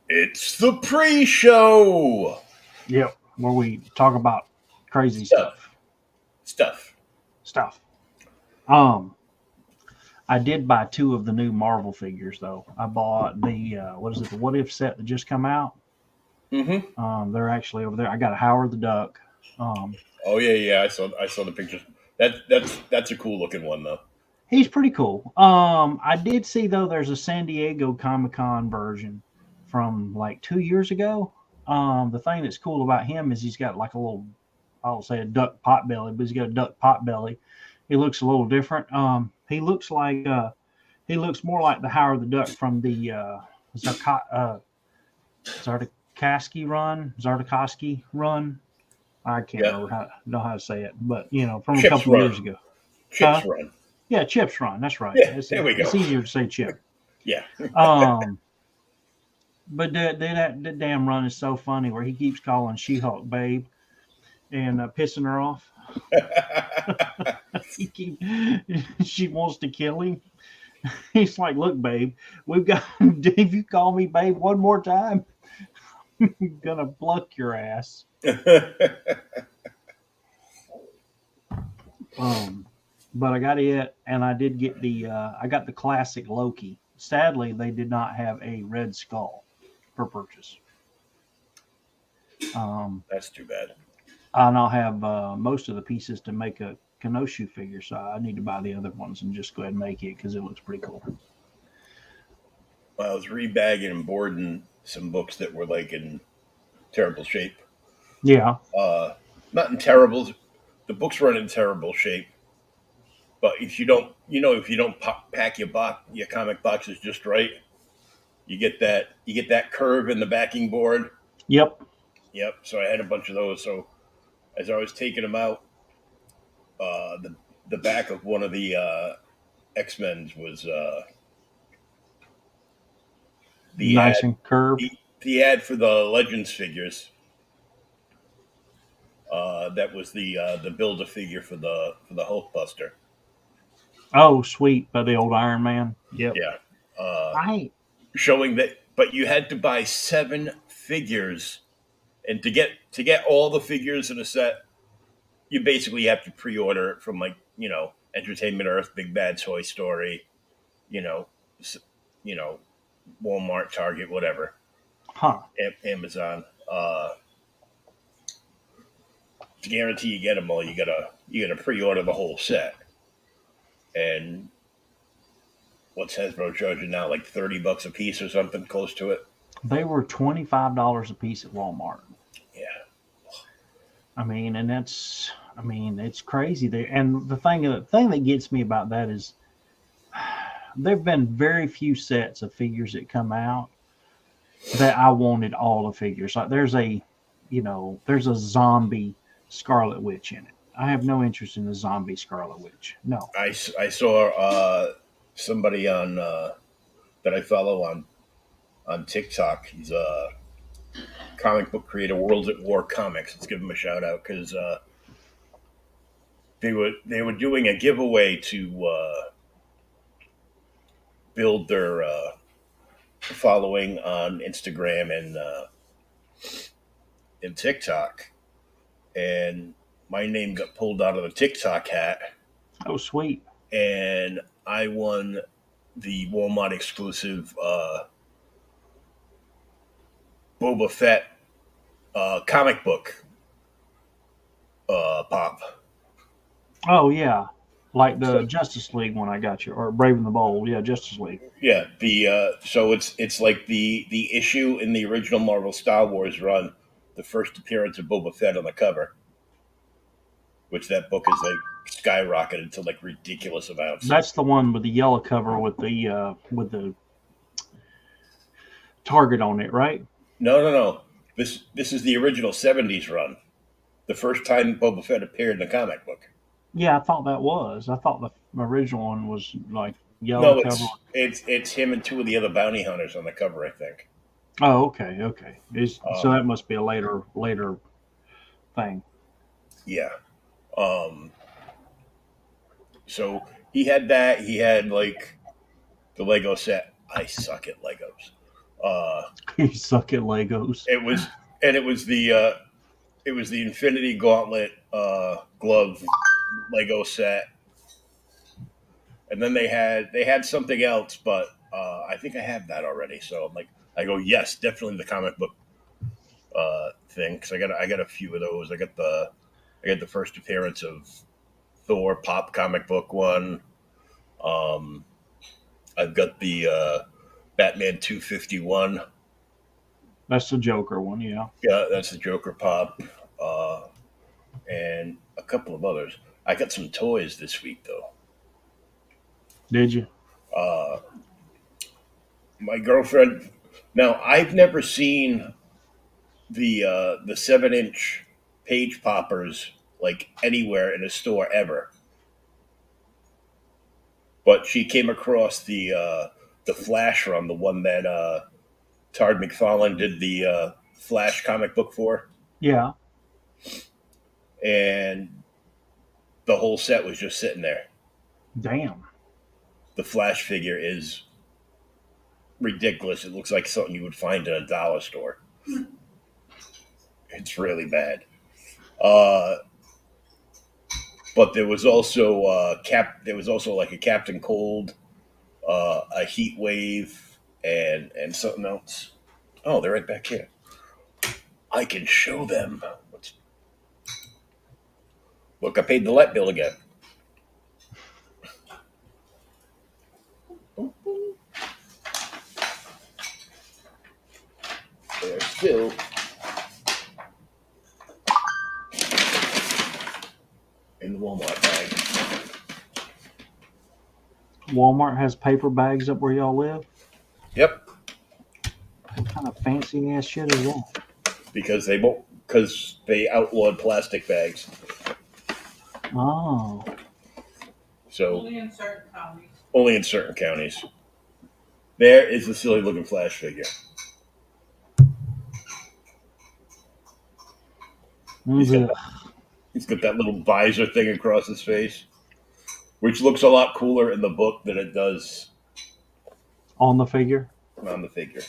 It's the pre-show. Yep, where we talk about crazy Stuff. stuff. Stuff. Stuff. Um, I did buy two of the new Marvel figures though. I bought the what is it, the What If set that just come out. Mm-hmm. They're actually over there. I got a Howard the Duck. Um, Oh yeah. I saw the pictures. That's a cool looking one though. he's pretty cool. I did see though there's a San Diego Comic Con version from like 2 years ago. The thing that's cool about him is he's got like a little, I'll say a duck pot belly, but he's got a duck pot belly. He looks a little different. He looks more like the Howard the Duck from the Zartakovsky run. I can't Yeah. remember how to say it, but from a Chips couple of years run. ago. Chips Huh? run. Yeah, Chip's run. That's right. Yeah. It's There we go. it's easier to say Chip. Yeah. Um, but that damn run is so funny where he keeps calling She-Hulk babe and pissing her off. he keep, she wants to kill him. He's like, "Look, babe, we've got. If you call me babe one more time, I'm gonna pluck your ass." Um, but I got it, and I did get I got the classic Loki. Sadly, they did not have a Red Skull for purchase. That's too bad. I now have most of the pieces to make a Kenosha figure, so I need to buy the other ones and just go ahead and make it because it looks pretty cool. I was rebagging and boarding some books that were like in terrible shape. Yeah. Not in terrible. The books weren't in terrible shape, but if you don't pack your comic boxes just right, you get that curve in the backing board. Yep. Yep. So I had a bunch of those. So as I was taking them out, the back of one of the X Men's was the Nice ad and curved. the ad for the Legends figures. That was the build a figure for the Hulkbuster. Oh, sweet, by the old Iron Man. Yep. Yeah. Uh, I Showing that, but you had to buy 7 figures, and to get all the figures in a set, you basically have to pre-order it from like Entertainment Earth, Big Bad Toy Story, you know, you know, Walmart, Target, whatever, huh. Amazon. To guarantee you get them all, you gotta pre-order the whole set. And what's Hasbro charging now? Like $30 a piece or something close to it. They were $25 a piece at Walmart. Yeah, It's crazy. And the thing that gets me about that is there've been very few sets of figures that come out that I wanted all the figures. Like there's a zombie Scarlet Witch in it. I have no interest in the zombie Scarlet Witch. No. I saw somebody on that I follow on TikTok. He's a comic book creator, Worlds at War Comics. Let's give him a shout out because they were doing a giveaway to build their following on Instagram and TikTok, and my name got pulled out of the TikTok hat, Oh, sweet. and I won the Walmart exclusive Boba Fett comic book pop. Oh yeah, like the Justice League one I got you, or Brave and the Bold. Yeah, Justice League. Yeah, the so it's like the issue in the original Marvel Star Wars run, the first appearance of Boba Fett on the cover, which that book is like skyrocketed to like ridiculous amounts. That's the one with the yellow cover with the target on it, right? No. This is the original '70s run, the first time Boba Fett appeared in a comic book. Yeah, I thought that was. I thought the original one was like yellow No, cover. it's him and two of the other bounty hunters on the cover, I think. Oh, okay, okay. So Um, that must be a later thing. yeah. Um, so he had that. He had like the Lego set I suck at Legos. Uh, You suck at Legos. it was and it was the Infinity Gauntlet glove Lego set, and then they had something else, but I think I have that already. So I'm like, I go, yes, definitely the comic book thing, because I got a few of those. I got the first appearance of Thor pop comic book one. Um, I've got the Batman 251. That's the Joker one, yeah. Yeah, that's the Joker pop, uh, and a couple of others. I got some toys this week though. Did you? Uh, my girlfriend. Now I've never seen the 7-inch page poppers like anywhere in a store ever, but she came across the Flash run, the one that Todd McFarlane did the Flash comic book for, Yeah. and the whole set was just sitting there. Damn. The Flash figure is ridiculous. It looks like something you would find in a dollar store. It's really bad. Uh, but there was also There was also like a Captain Cold, a Heat Wave, and something else. Oh, they're right back here. I can show them. Look, I paid the light bill again. They're still in the Walmart bag. Walmart has paper bags up where y'all live? Yep, What kind of fancy ass shit is that? because they outlawed plastic bags. Oh. So Only in certain counties. only in certain counties. There is the silly looking Flash figure. He's got, he's got that little visor thing across his face, which looks a lot cooler in the book than it does On the figure? on the figure.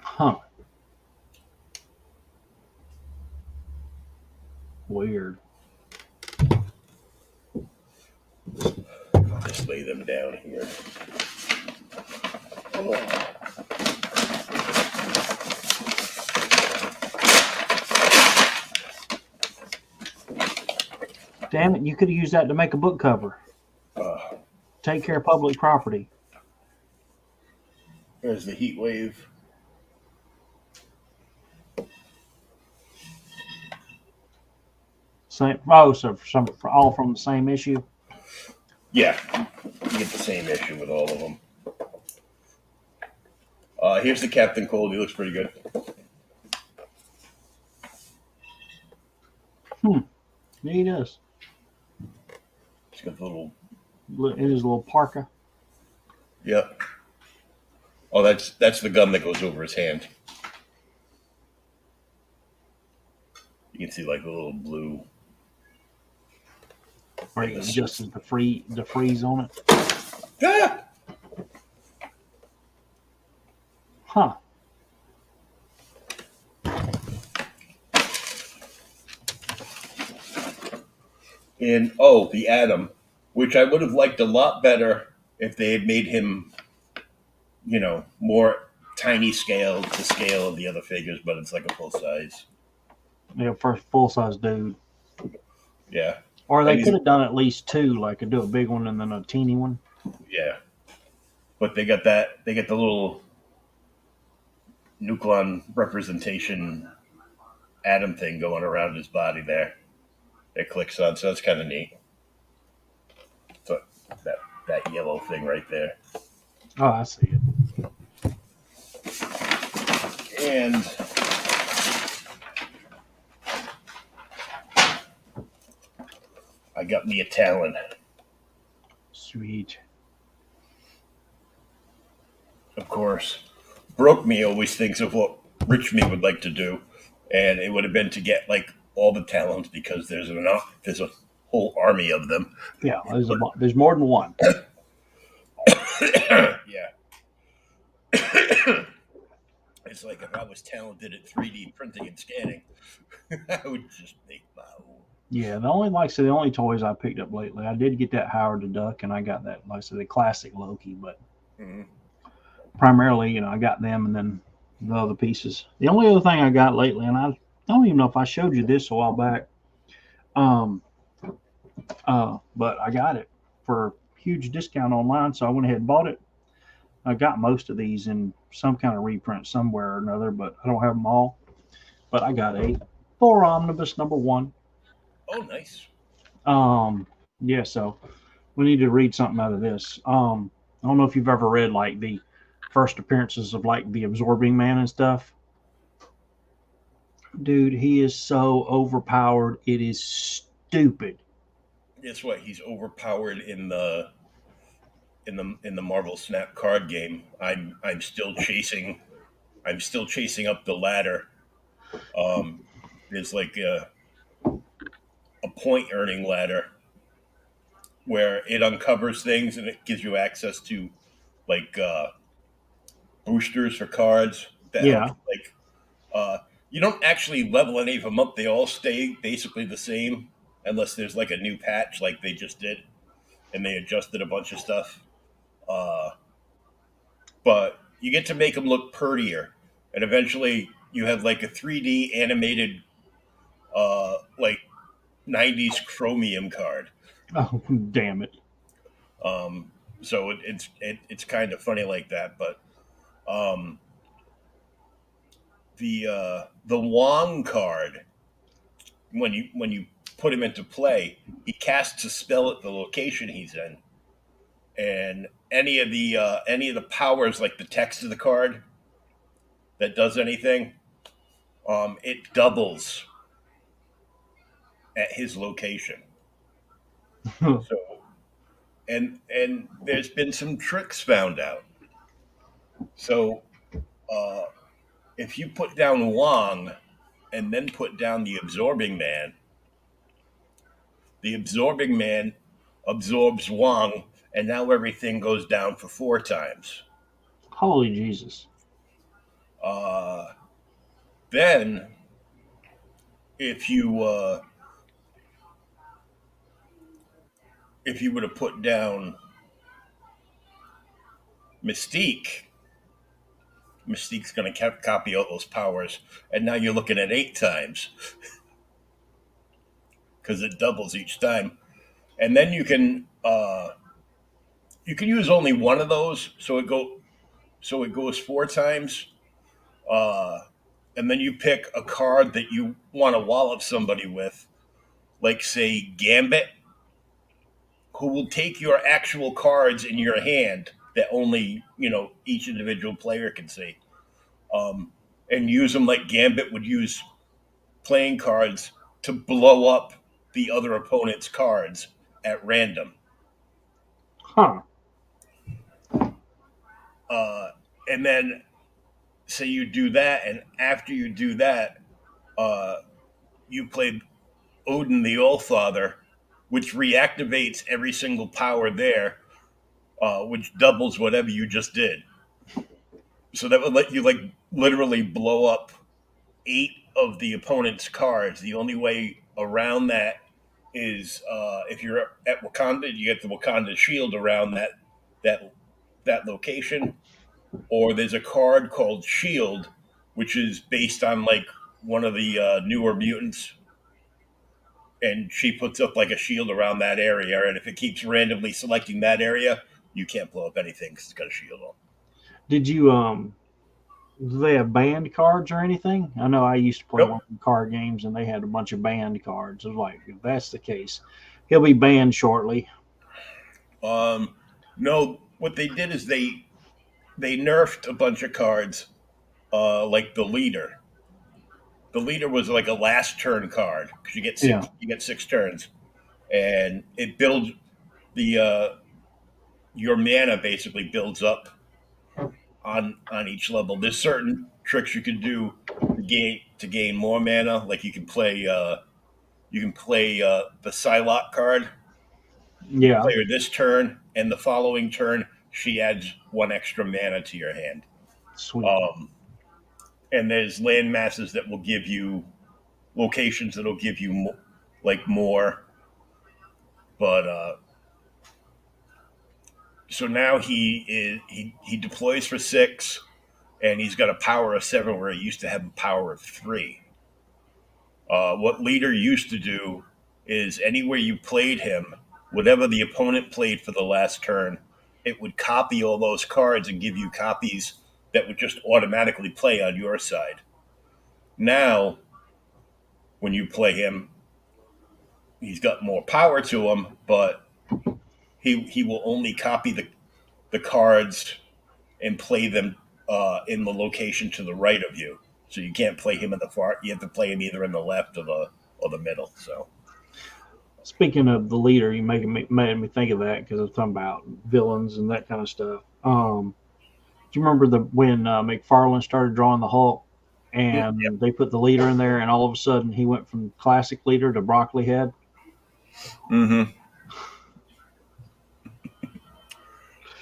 Huh. Weird. I'll just lay them down here. Oh. Damn it, you could have used that to make a book cover. Take care of public property. There's the Heat Wave. So all from the same issue? Yeah, you get the same issue with all of them. Here's the Captain Cold. He looks pretty good. Yeah, he does. He's got the little. In his little parka. Yep. Oh, that's the gun that goes over his hand. You can see like the little blue. Or he adjusted the freeze on it. Ah! Huh. And the Atom, which I would have liked a lot better if they had made him, more tiny scale to scale of the other figures, but it's like a full size. Yeah, first full size dude. Yeah. Or they could have done at least two, like do a big one and then a teeny one. Yeah. But they got the little Nucleon representation Atom thing going around his body there. It clicks on, so that's kind of neat. So that yellow thing right there. Oh, I see it. And I got me a Talon. Sweet. Of course, Broke Me always thinks of what Rich Me would like to do, and it would have been to get like all the Talons because there's a whole army of them. Yeah, there's more than one. Yeah, it's like if I was talented at 3D printing and scanning, I would just make my own. Yeah, the only like I said, the only toys I picked up lately, I did get that Howard the Duck, and I got that like I said, the classic Loki, but Mhm. primarily, I got them and then the other pieces. The only other thing I got lately, and I don't even know if I showed you this a while back, um, but I got it for a huge discount online, so I went ahead and bought it. I got most of these in some kind of reprint somewhere or another, but I don't have them all. But I got a Thor Omnibus #1. Oh, nice. Yeah, so we need to read something out of this. I don't know if you've ever read like the first appearances of like the Absorbing Man and stuff. Dude, he is so overpowered. It is stupid. Guess what? He's overpowered in the Marvel Snap card game. I'm still chasing. I'm still chasing up the ladder. There's like a point earning ladder where it uncovers things and it gives you access to like boosters for cards that help Yeah. you, like you don't actually level any of them up. They all stay basically the same unless there's like a new patch like they just did and they adjusted a bunch of stuff. Uh, but you get to make them look prettier, and eventually you have like a 3D animated like 90s chromium card. Oh, damn it. So it's kind of funny like that, but um, the Wong card, when you put him into play, he casts a spell at the location he's in, and any of the powers like the text of the card that does anything, it doubles at his location. So and there's been some tricks found out. So uh, if you put down Wong and then put down the absorbing man absorbs Wong, and now everything goes down for 4 times. Holy Jesus. Uh, then if you if you were to put down Mystique, Mystique's going to copy all those powers, and now you're looking at 8 times because it doubles each time. And then you can use only one of those, so it goes 4 times. Uh, and then you pick a card that you want to wallop somebody with, like say Gambit, who will take your actual cards in your hand that only each individual player can see, and use them like Gambit would use playing cards to blow up the other opponent's cards at random. Huh. And then say you do that, and after you do that, uh, you play Odin the Allfather, which reactivates every single power there, which doubles whatever you just did. So that would let you like literally blow up 8 of the opponent's cards. The only way around that is if you're at Wakanda, you get the Wakanda shield around that that location, or there's a card called Shield, which is based on like one of the newer mutants, and she puts up like a shield around that area. And if it keeps randomly selecting that area, you can't blow up anything because it's got a shield on. Did you do they have banned cards or anything? I know I used to play one Nope. of the card games and they had a bunch of banned cards. I was like, if that's the case, he'll be banned shortly. No, what they did is they nerfed a bunch of cards, like the leader. The leader was like a last turn card because you get Yeah. six. You get 6 turns, and it builds the your mana basically builds up on each level. There's certain tricks you can do to gain more mana. Like you can play the Psylocke card. You can Yeah, play her this turn, and the following turn she adds one extra mana to your hand. sweet. Um, and there's land masses that will give you locations that'll give you like more. But so now he deploys for 6, and he's got a power of 7 where he used to have a power of 3. What leader used to do is anywhere you played him, whatever the opponent played for the last turn, it would copy all those cards and give you copies that would just automatically play on your side. Now, when you play him, he's got more power to him, but he will only copy the cards and play them in the location to the right of you. So you can't play him in the far. You have to play him either in the left or the middle. So Speaking of the leader, you made me think of that because I was talking about villains and that kind of stuff. Do you remember when McFarlane started drawing the Hulk, yep. and they put the leader in there, and all of a sudden he went from classic leader to broccoli head? Mm-hmm.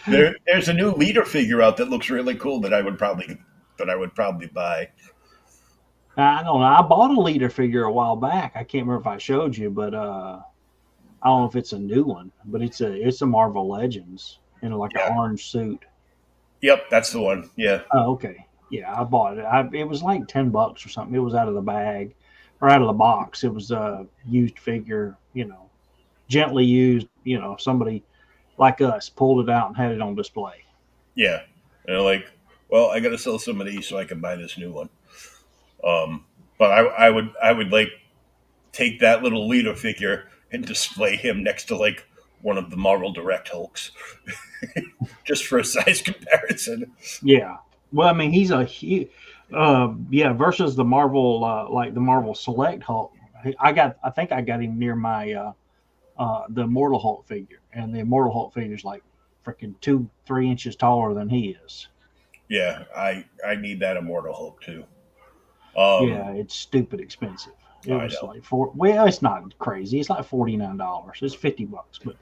There's a new leader figure out that looks really cool that I would probably buy. I don't know. I bought a leader figure a while back. I can't remember if I showed you, but I don't know if it's a new one, but it's a Marvel Legends in like an Yeah. orange suit. Yep, that's the one. Yeah. Oh, okay. Yeah, I bought it. It was like $10 or something. It was out of the bag or out of the box. It was a used figure, gently used. Somebody like us pulled it out and had it on display. Yeah. And they're like, well, I got to sell some of these so I can buy this new one. But I would like take that little leader figure and display him next to like one of the Marvel Direct Hulks, just for a size comparison. Yeah. Well, I mean, he's yeah, versus the Marvel, like the Marvel Select Hulk. I think I got him near my the Immortal Hulk figure, and the Immortal Hulk figure is like freaking 2-3 inches taller than he is. Yeah, I need that Immortal Hulk too. Yeah, it's stupid expensive. It I was know. like well, it's not crazy. It's like $49. It's $50, but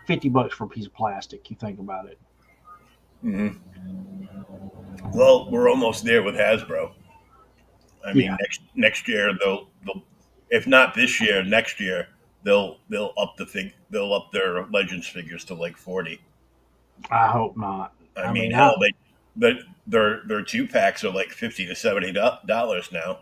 $50 for a piece of plastic. You think about it. Hmm. Well, we're almost there with Hasbro. I Yeah, mean, next year they'll if not this year, next year they'll up they'll up their Legends figures to like 40. I hope not. I I mean, mean, hell, their 2 packs are like $50 to $70 now.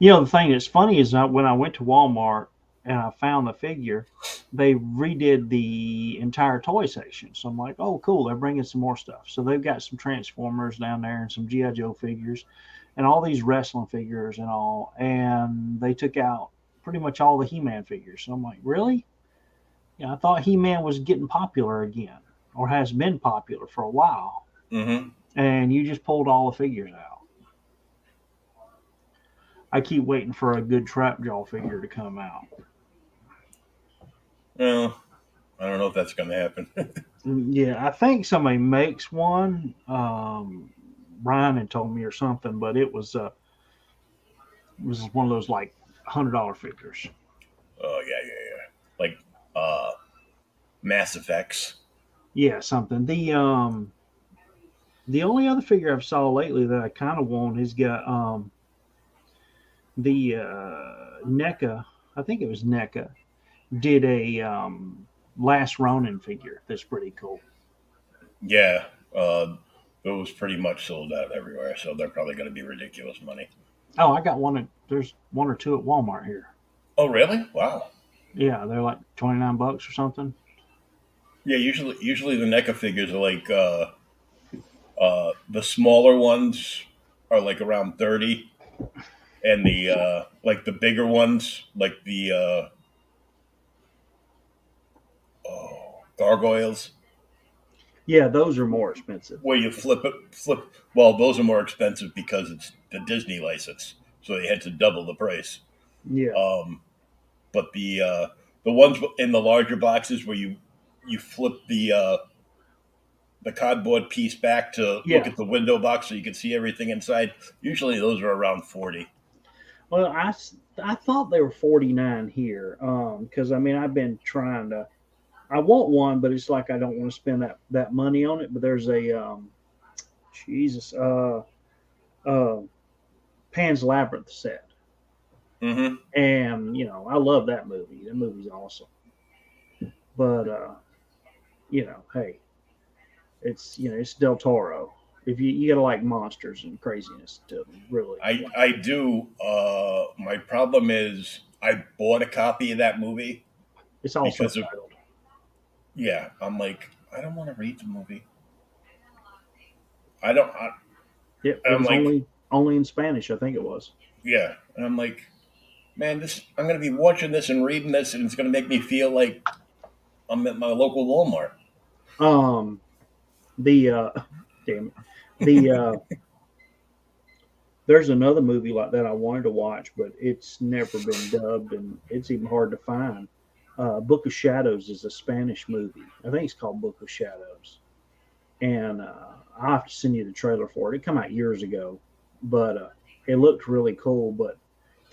the thing that's funny is when I went to Walmart and I found the figure, they redid the entire toy section. So I'm like, oh, cool, they're bringing some more stuff. So they've got some Transformers down there and some GI Joe figures and all these wrestling figures and all. And they took out pretty much all the He-Man figures. So I'm like, really? Yeah, I thought He-Man was getting popular again, or has been popular for a while, Mm-hmm. and you just pulled all the figures out. I keep waiting for a good Trap Jaw figure to come out. Well, I don't know if that's going to happen. Yeah, I think somebody makes one. Ryan had told me or something, but it was one of those like $100 figures. Oh yeah, yeah, yeah. Like Mass Effects. Yeah, something. The only other figure I've saw lately that I kind of want is got the NECA. I think it was NECA did a Last Ronin figure that's pretty cool. Yeah, those pretty much sold out everywhere, so they're probably going to be ridiculous money. Oh, I got one. There's one or two at Walmart here. Oh really? Wow. Yeah, they're like $29 or something. Yeah, usually the NECA figures are like the smaller ones are like around 30, and the like the bigger ones like the gargoyles Yeah, those are more expensive. where you flip. Well, those are more expensive because it's the Disney license, so they had to double the price. Yeah, Um, but the ones in the larger boxes where you flip the cardboard piece back to look yeah. at the window box so you can see everything inside. Usually those are around 40. Well, I thought they were 49 here. Because I mean, I've been trying to. I want one, but it's like I don't want to spend that money on it. But there's a Jesus, uh, Pan's Labyrinth set, Mm-hmm. and I love that movie. That movie's awesome. But hey, it's Del Toro. If you gotta like monsters and craziness to really like. I do. My problem is I bought a copy of that movie It's all because of subtitled. yeah. I'm like I don't want to read the movie. I don't. Yep, it I'm was like only in Spanish. I think it was. yeah, and I'm like man, this I'm gonna be watching this and reading this, and it's gonna make me feel like I'm at my local Walmart. Um, the damn it, the there's another movie like that I wanted to watch, but it's never been dubbed, and it's even hard to find. Book of Shadows is a Spanish movie. I think it's called Book of Shadows, and I'll have to send you the trailer for it. It came out years ago, but it looked really cool. But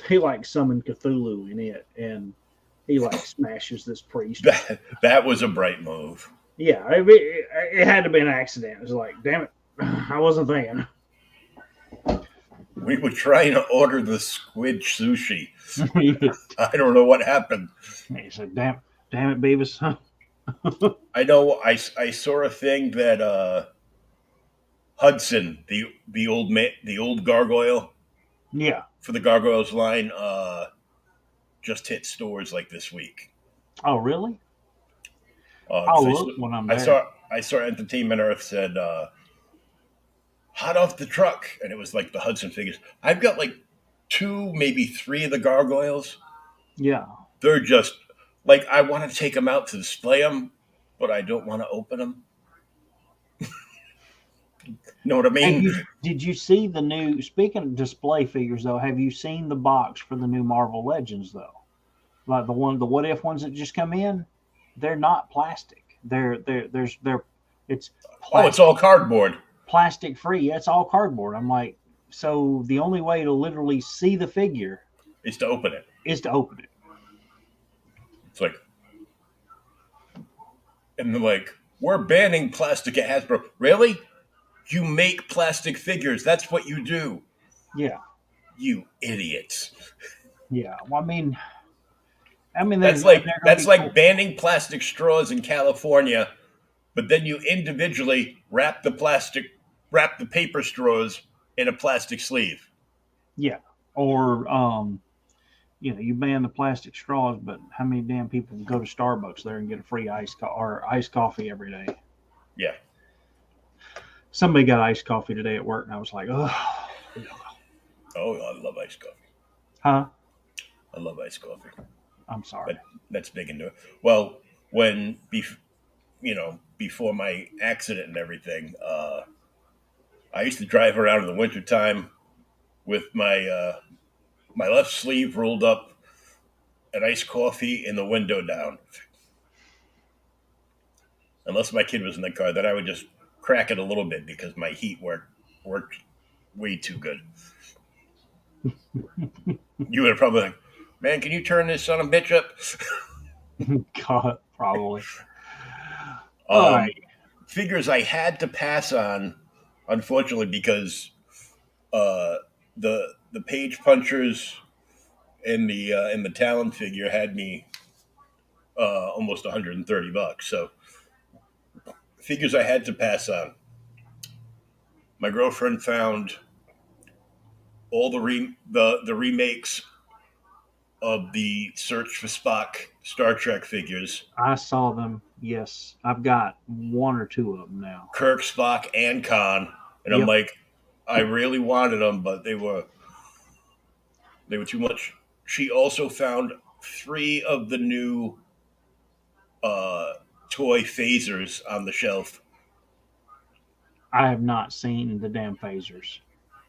he like summoned Cthulhu in it, and he like smashes this priest. That was a bright move. Yeah, it had to be an accident. It was like, damn it, I wasn't thinking. We were trying to order the squid sushi. He I don't know what happened. said, damn it, Beavis. I know I saw a thing that Hudson, the old gargoyle Yeah. for the gargoyles line, just hit stores like this week. Oh, really? Because I'll look when I'm I there. saw I saw Entertainment Earth said hot off the truck, and it was like the Hudson figures. I've got like two, maybe three of the gargoyles. Yeah. They're just like I want to take them out to display them, but I don't want to open them. You know what I Have mean? you did you see the new speaking of display figures though, have you seen the box for the new Marvel Legends though? Like the what if ones that just come in? They're not plastic. They're it's Oh, it's all plastic cardboard. plastic free. It's all cardboard. I'm like, so the only way to literally see the figure Is to open it. is to open it. It's like, and they're like, we're banning plastic at Hasbro. Really? You make plastic figures. That's what you do. Yeah. You idiots. Yeah. Well, I mean, That's they're going to that's be like cool. banning plastic straws in California, but then you individually wrap the paper straws in a plastic sleeve. Yeah. Or you ban the plastic straws, but how many damn people go to Starbucks there and get a free or iced coffee every day? Yeah. Somebody got iced coffee today at work, and I was like, oh, Oh, I love iced coffee. huh? I love iced coffee. I'm sorry. That's big into it. Well, when before my accident and everything, I used to drive around in the wintertime with my left sleeve rolled up, an iced coffee, and the window down. Unless my kid was in the car, then I would just crack it a little bit because my heat worked way too good. You would have probably like, man, can you turn this son of a bitch up? God, probably. All Um, right. Figures I had to pass on, unfortunately, because uh, the page punchers and the Talon figure had me almost $130. So figures I had to pass on. My girlfriend found all the remakes of the Search for Spock Star Trek figures, I saw them. Yes, I've got one or two of them now. Kirk, Spock, and Khan, and I'm Yep. like, I really wanted them, but they were too much. She also found three of the new uh, toy phasers on the shelf, I have not seen the damn phasers.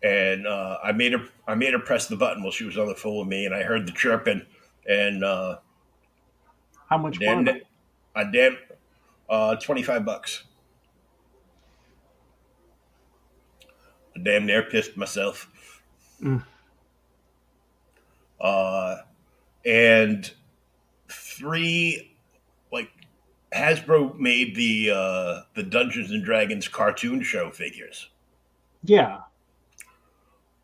and I made her press the button while she was on the phone with me, and I heard the chirping, and How I much were damn they? it, I damn $25. I damn near pissed myself. Mm. uh, and three, like, Hasbro made the Dungeons and Dragons cartoon show figures. Yeah.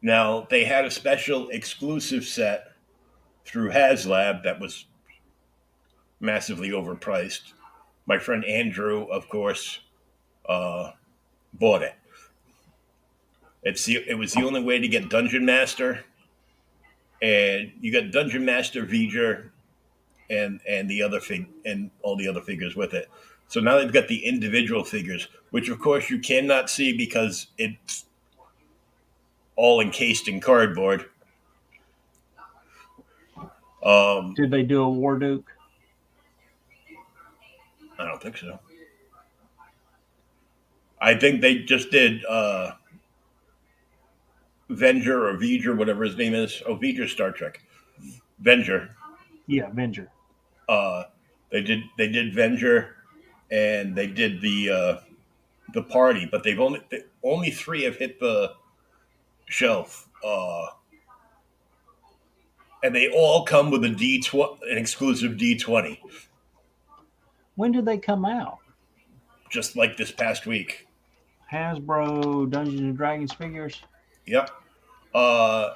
Now they had a special exclusive set through HasLab that was massively overpriced. My friend Andrew, of course, uh, bought it. It was the only way to get Dungeon Master, and you got Dungeon Master V'ger and the other and all the other figures with it. So now they've got the individual figures, which of course you cannot see because it's all encased in cardboard. Did they do a War Duke? I don't think so. I think they just did Venger or V'ger, whatever his name is. Oh, V'ger Star Trek. Venger. Yeah, Avenger. Uh, they did Venger, and they did the party, but only three have hit the shelf. And they all come with an exclusive D20, When did they come out? just like this past week. Hasbro Dungeons and Dragons figures. Yep. Uh,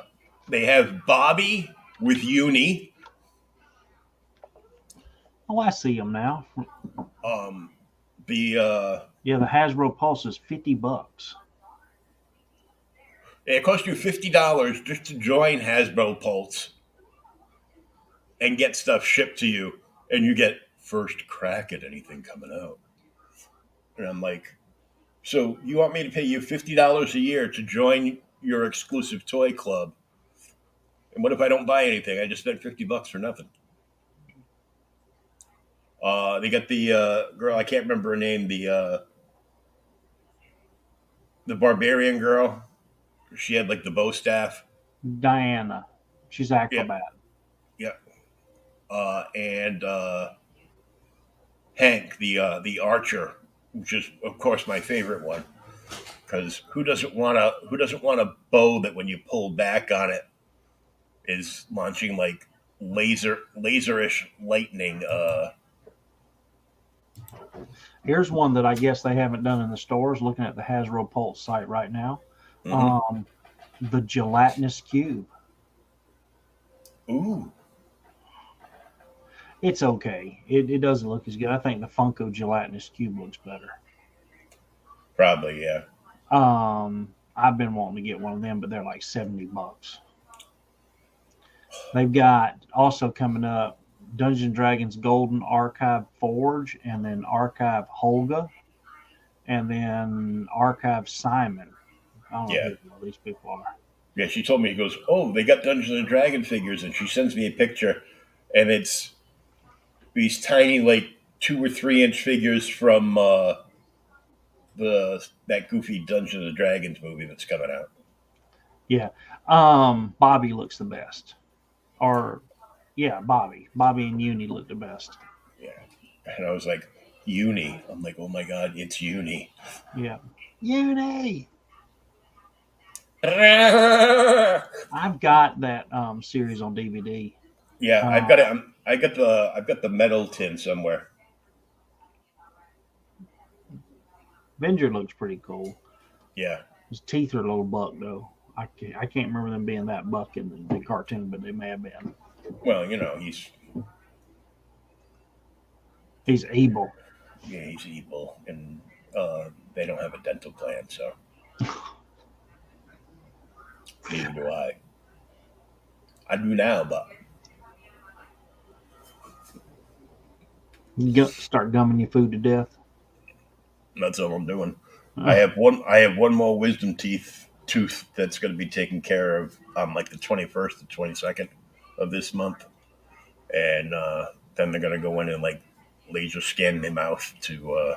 they have Bobby with Uni. Oh, I see them now. Um, the Yeah, the Hasbro Pulse is $50. It costs you $50 just to join Hasbro Pulse and get stuff shipped to you, and you get first crack at anything coming out. And I'm like, so you want me to pay you $50 a year to join your exclusive toy club? And what if I don't buy anything? I just spent $50 for nothing. They got the girl, I can't remember her name, the barbarian girl. She had like the bow staff. Diana. She's Yeah, Acrobat. yeah. And Hank, the archer, which is of course my favorite one, because who doesn't want a bow that when you pull back on it is launching like laserish lightning. Here's one that I guess they haven't done in the stores. Looking at the Hasbro Pulse site right now, Mm-hmm. the gelatinous cube. Ooh, It's okay. It doesn't look as good. I think the Funko gelatinous cube looks better. probably yeah. I've been wanting to get one of them, but they're like $70. They've got also coming up Dungeons and Dragons Golden Archive Forge, and then Archive Holga, and then Archive Simon. I don't know Yeah, who all these people are. yeah. She told me, he goes, oh, they got Dungeons and Dragon figures, and she sends me a picture, and it's these tiny like 2 or 3 inch figures from that goofy Dungeons and Dragons movie that's coming out. Yeah. Bobby looks the best. Or yeah, Bobby. Bobby and Uni look the best. Yeah, and I was like, Uni. I'm like, oh my god, it's Uni. Yeah. Uni. Yeah, I've got that series on DVD. I've got it. I've got the metal tin somewhere. Venger looks pretty cool. Yeah. His teeth are a little buck though. I can't remember them being that buck in the cartoon, but they may have been. Well, He's able. he's evil, and they don't have a dental plan, so neither do I. I do now, but Start gumming your food to death. that's all I'm doing. I Uh, have one. I have one more wisdom tooth that's going to be taken care of on like the 21st to 22nd of this month, and then they're going to go in and like laser scan my mouth to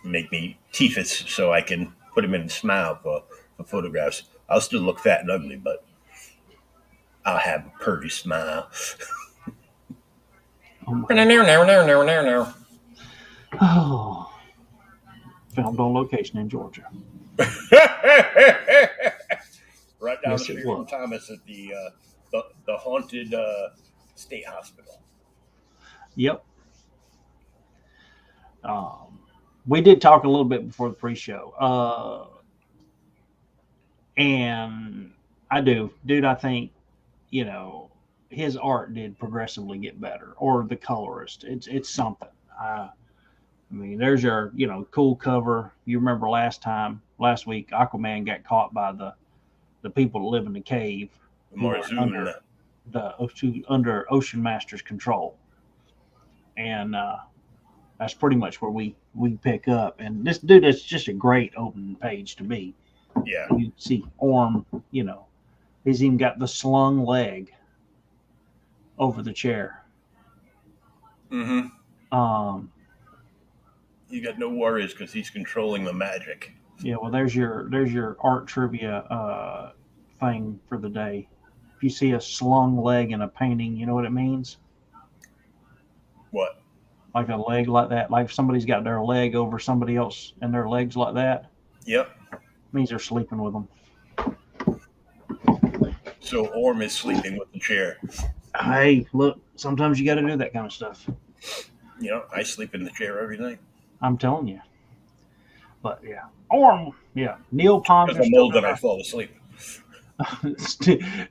make me teethus so I can put them in and smile for photographs. I'll still look fat and ugly, but I'll have a pretty smile. oh, my. No. Oh, filmed on location in Georgia. Right. down the Yes, it street from was. Thomas at the haunted state hospital. Yep. Um, we did talk a little bit before the pre-show, and I do, dude. I think you know his art did progressively get better, or the colorist. It's something. I mean, there's your cool cover. You remember last week, Aquaman got caught by the people that live in the cave who are Marzoon. under Ocean Master's control, and that's pretty much where we pick up. And this dude, it's just a great opening page to me. Yeah. You see Orm, he's even got the slung leg over the chair. Mm-hmm. Um, You got no worries because he's controlling the magic. yeah, well, there's your art trivia thing for the day. If you see a slung leg in a painting, you know what it means? What? Like a leg like that, like if somebody's got their leg over somebody else and their legs like that, Yep. means they're sleeping with them. So Orm is sleeping with the chair. Hey, look, sometimes you got to do that kind of stuff. I sleep in the chair every night. I'm telling you. But yeah, Orm, yeah, Neil Because Ponzer I'm old and I fall asleep.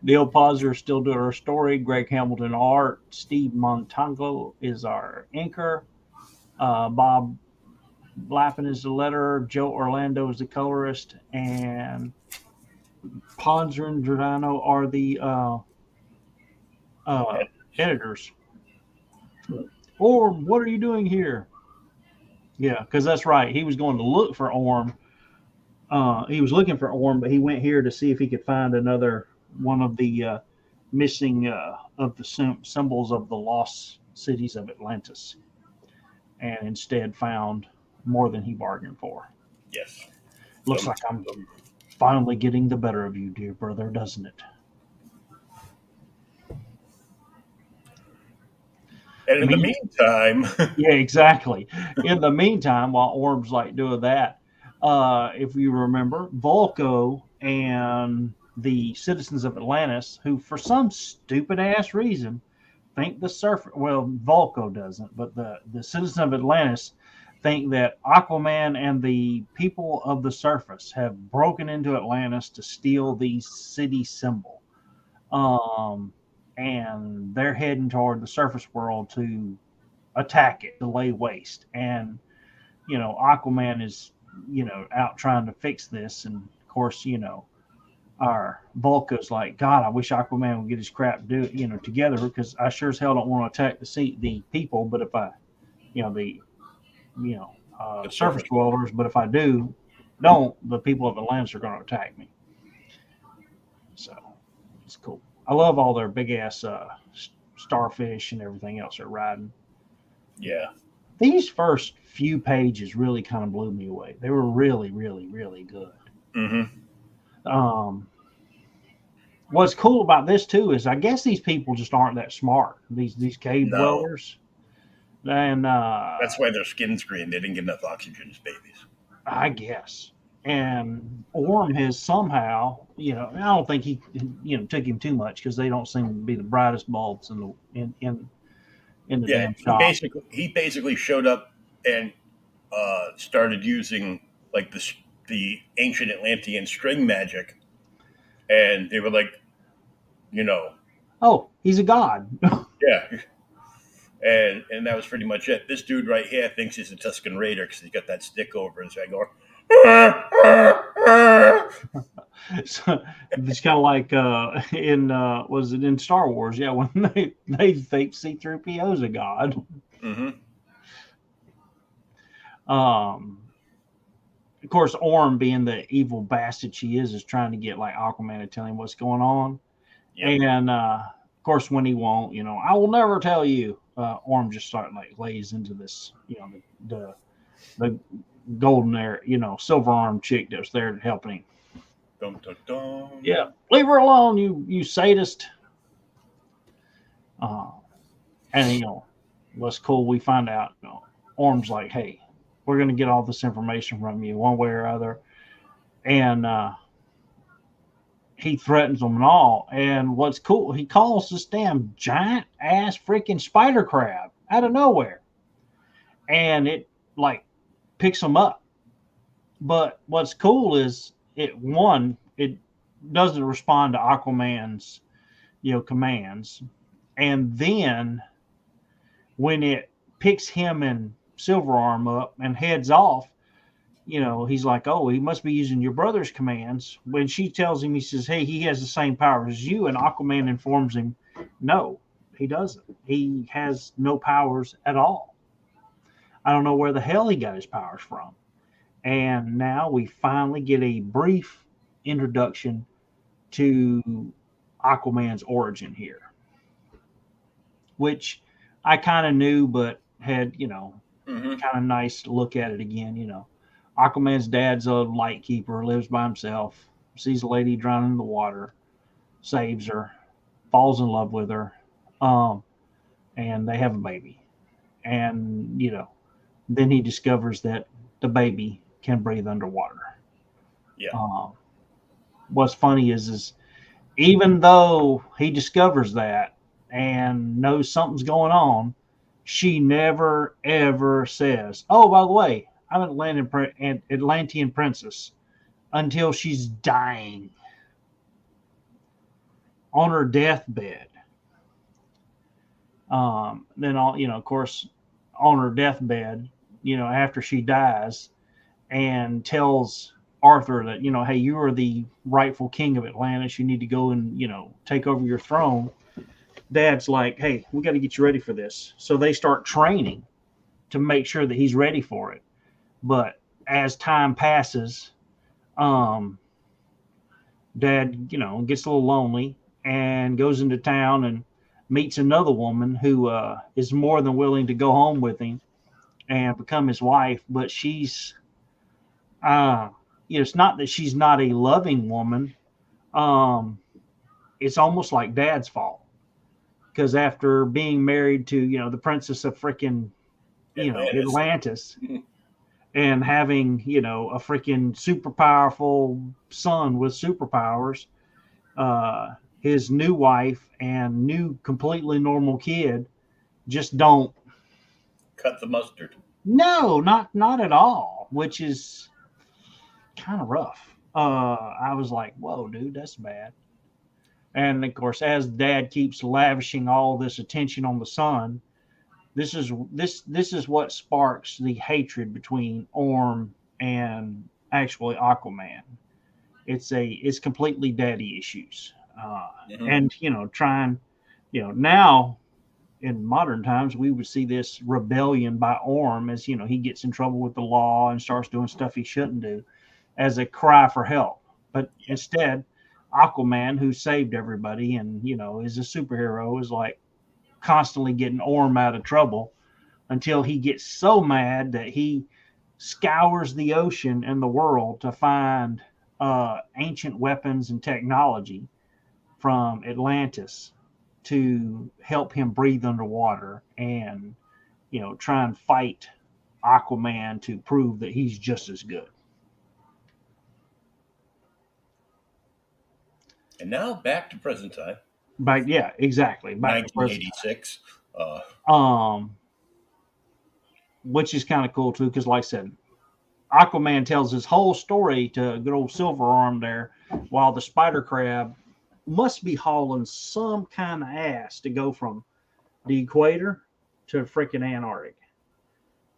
Neil Ponzer still doing our story. Greg Hamilton art. Steve Montango is our inker. Bob Lappin is the letterer. Joe Orlando is the colorist, and Ponzer and Giordano are the editors. Orm, what are you doing here? Yeah, because that's right. He was going to look for Orm. He was looking for Orm, but he went here to see if he could find another one of the missing of the symbols of the lost cities of Atlantis, and instead found more than he bargained for. Yes. Looks like I'm finally getting the better of you, dear brother, doesn't it? And in the meantime, yeah, exactly. In the meantime, while Orm's like doing that, if you remember, Volko and the citizens of Atlantis, who for some stupid ass reason think the surfer, well, Volko doesn't, but the citizens of Atlantis think that Aquaman and the people of the surface have broken into Atlantis to steal the city symbol. And they're heading toward the surface world to attack it, to lay waste. And, Aquaman is, out trying to fix this. And of course, our Volka's like, God, I wish Aquaman would get his crap together, because I sure as hell don't want to attack the people. But if I, the surface dwellers, but if I don't, the people of Atlantis are going to attack me. So it's cool. I love all their big ass starfish and everything else they're riding. Yeah. These first few pages really kind of blew me away. They were really, really, really good. Mm-hmm. What's cool about this too is I guess these people just aren't that smart. These cave dwellers, and that's why their skin's green. They didn't get enough oxygen as babies, I guess. And Orm has somehow, I don't think he, took him too much, because they don't seem to be the brightest bulbs in the damn shop. He basically showed up and started using like the ancient Atlantean string magic, and they were like, oh, he's a god. Yeah. And that was pretty much it. This dude right here thinks he's a Tuscan Raider because he's got that stick over his head going. So it's kind of like was it in Star Wars? Yeah, when they think C-3PO is a god. Mm-hmm. Of course, Orm, being the evil bastard she is trying to get like Aquaman to tell him what's going on. Yep. And of course, when he won't, I will never tell you. Orm just lays into this, the golden hair, silver arm chick that's there helping him. Dun, dun, dun. Yeah, leave her alone, you sadist. And what's cool, we find out, Orm's like, hey, we're gonna get all this information from you one way or other, and he threatens them and all. And what's cool, he calls this damn giant ass freaking spider crab out of nowhere, and it like picks him up. But what's cool is it doesn't respond to Aquaman's commands, and then when it picks him and Silverarm up and heads off, he's like, oh, he must be using your brother's commands. When she tells him, he says, hey, he has the same powers as you. And Aquaman informs him, no, he doesn't. He has no powers at all. I don't know where the hell he got his powers from. And now we finally get a brief introduction to Aquaman's origin here, which I kind of knew, but had, kind of nice to look at it again. Aquaman's dad's a light keeper, lives by himself, sees a lady drowning in the water, saves her, falls in love with her, and they have a baby. And, then he discovers that the baby can breathe underwater. Yeah. What's funny is even though he discovers that and knows something's going on, she never, ever says, oh, by the way, I'm an Atlantean princess, until she's dying on her deathbed. Then, of course, on her deathbed, after she dies, and tells Arthur that, hey, you are the rightful king of Atlantis. You need to go and, take over your throne. Dad's like, hey, we got to get you ready for this. So they start training to make sure that he's ready for it. But as time passes, Dad, gets a little lonely and goes into town and meets another woman who is more than willing to go home with him and become his wife. But she's, it's not that she's not a loving woman. It's almost like Dad's fault. Because after being married to, the princess of freaking, Atlantis, and having, a freaking super powerful son with superpowers, his new wife and new completely normal kid just don't cut the mustard. No, not at all, which is kind of rough. I was like, whoa, dude, that's bad. And of course, as Dad keeps lavishing all this attention on the son, this is what sparks the hatred between Orm and actually Aquaman. It's completely daddy issues, and trying, now in modern times we would see this rebellion by Orm as he gets in trouble with the law and starts doing stuff he shouldn't do, as a cry for help. But instead, Aquaman, who saved everybody and is a superhero, is like constantly getting Orm out of trouble until he gets so mad that he scours the ocean and the world to find ancient weapons and technology from Atlantis to help him breathe underwater and try and fight Aquaman to prove that he's just as good. And now back to present time. But yeah, exactly. Back 1986. Which is kind of cool too, because like I said, Aquaman tells his whole story to good old Silverarm there, while the spider crab must be hauling some kind of ass to go from the equator to freaking Antarctic.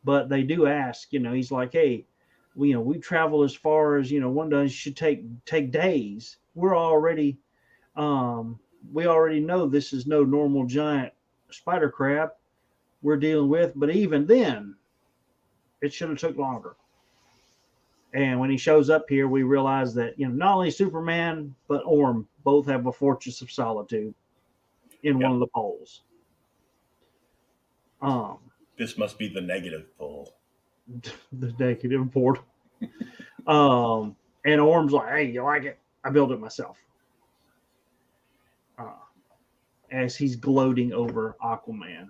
But they do ask, he's like, hey, we travel as far as, one does should take days. We're already, we already know this is no normal giant spider crab we're dealing with, but even then, it should have took longer. And when he shows up here, we realize that not only Superman but Orm both have a fortress of solitude in one of the poles. This must be the negative pole. The negative portal. And Orm's like, hey, you like it? I built it myself. As he's gloating over Aquaman.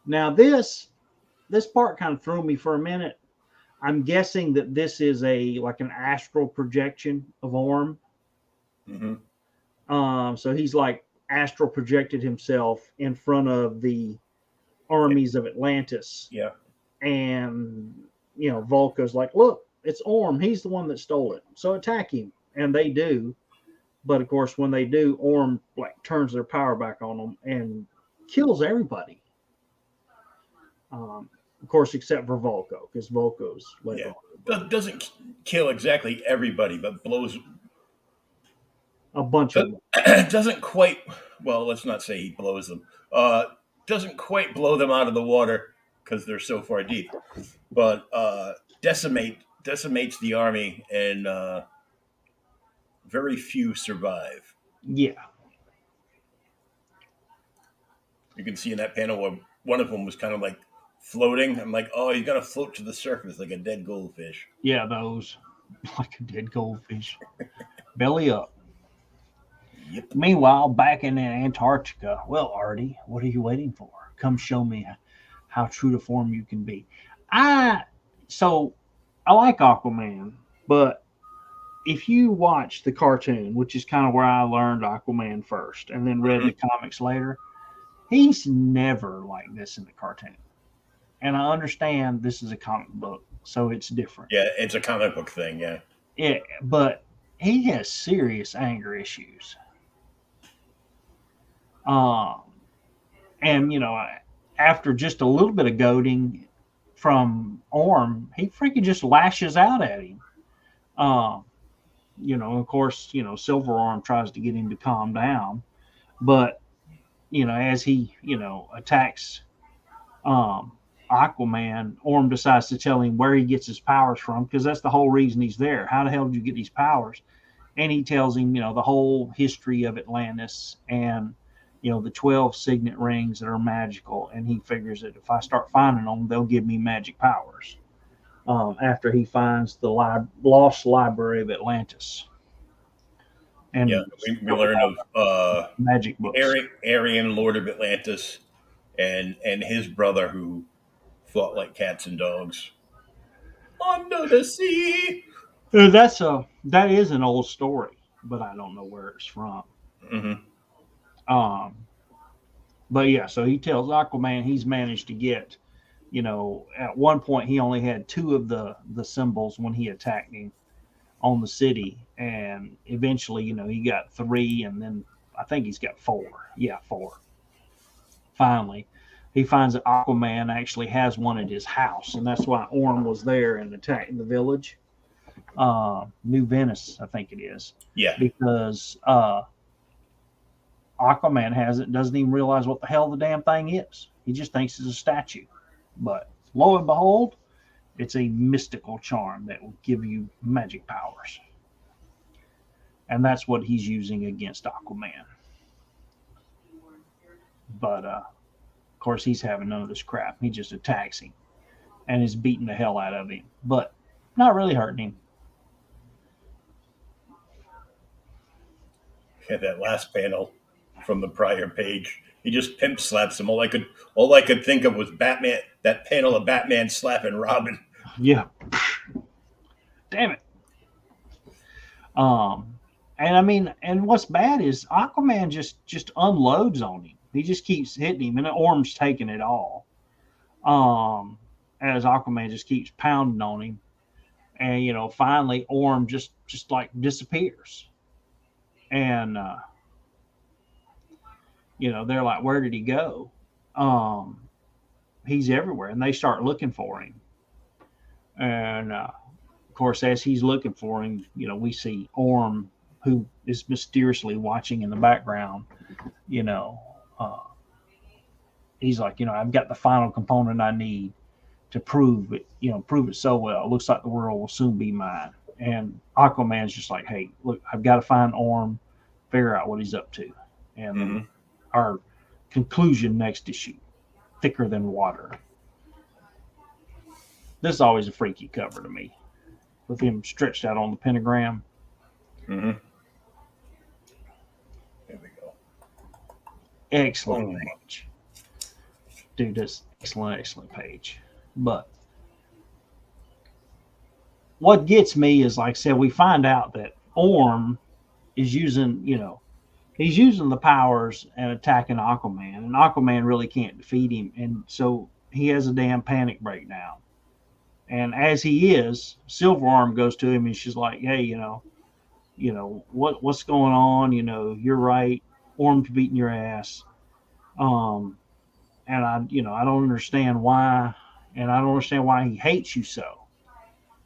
Now this part kind of threw me for a minute. I'm guessing that this is a like an astral projection of Orm. Mm-hmm. So he's like astral projected himself in front of the armies of Atlantis, Yeah. and Volko's like, "Look, it's Orm. He's the one that stole it. So attack him." And they do, but of course, when they do, Orm like turns their power back on them and kills everybody. Of course, except for Volko, because Volko's let Yeah. go everybody. Doesn't kill exactly everybody, but blows. A bunch of them. Doesn't quite. Well, let's not say he blows them. Uh, doesn't quite blow them out of the water because they're so far deep, but decimates the army, and very few survive. Yeah, You can see in that panel where one of them was kind of like floating. I'm like, oh, he's gonna float to the surface like a dead goldfish. yeah, those like a dead goldfish, belly up. Yep. Meanwhile, back in Antarctica, well, Artie, what are you waiting for? Come show me how true to form you can be. I so I like Aquaman, but if you watch the cartoon, which is kind of where I learned Aquaman first, and then read Mhm. the comics later, he's never like this in the cartoon. And I understand this is a comic book, so it's different. Yeah, it's a comic book thing. Yeah. But he has serious anger issues. Um, and after just a little bit of goading from Orm, he freaking just lashes out at him. Um, of course, Silver Arm tries to get him to calm down, but as he attacks um, Aquaman, Orm decides to tell him where he gets his powers from, because that's the whole reason he's there. How the hell did you get these powers? And he tells him, the whole history of Atlantis and the 12 signet rings that are magical. And he figures that if I start finding them, they'll give me magic powers. After he finds the lost library of Atlantis Yeah, and we learn of magic books. Aryan Lord of Atlantis, and his brother who fought like cats and dogs under the sea. That is an old story, but I don't know where it's from. Hmm. Um, but yeah, so he tells Aquaman he's managed to get, at one point he only had two of the symbols when he attacked him on the city, and eventually, he got three, and then I think he's got four. Yeah, four. Finally, he finds that Aquaman actually has one at his house, and that's why Orm was there and attacking the village. New Venice, I think it is, Yeah. because Aquaman doesn't even realize what the hell the damn thing is. He just thinks it's a statue. But lo and behold, it's a mystical charm that will give you magic powers. And that's what he's using against Aquaman. But of course, he's having none of this crap. He just attacks him and is beating the hell out of him, but not really hurting him. Yeah, that last panel from the prior page. He just pimp slaps him. All I could think of was Batman. That panel of Batman slapping Robin. Yeah, damn it. Um, and I mean, and what's bad is Aquaman just unloads on him. He just keeps hitting him, and Orm's taking it all. Um, as Aquaman just keeps pounding on him, and finally Orm just like disappears, and they're like, where did he go? Um, he's everywhere, and they start looking for him, and of course, as he's looking for him, we see Orm, who is mysteriously watching in the background. You know, uh, he's like, I've got the final component I need to prove it so well. It looks like the world will soon be mine. And Aquaman's just like, hey, look, I've got to find Orm, figure out what he's up to. And then Hmm. our conclusion next issue, thicker than water. This is always a freaky cover to me, with him stretched out on the pentagram. Hmm. There we go. Excellent Boom. page. Dude, that's excellent page. But what gets me is, like I said, we find out that Orm is using, he's using the powers and attacking Aquaman, and Aquaman really can't defeat him, and so he has a damn panic breakdown. And as he is, Silverarm goes to him and she's like, "Hey, what's going on? You're right. Orm's beating your ass. Um, and I don't understand why, and I don't understand why he hates you so."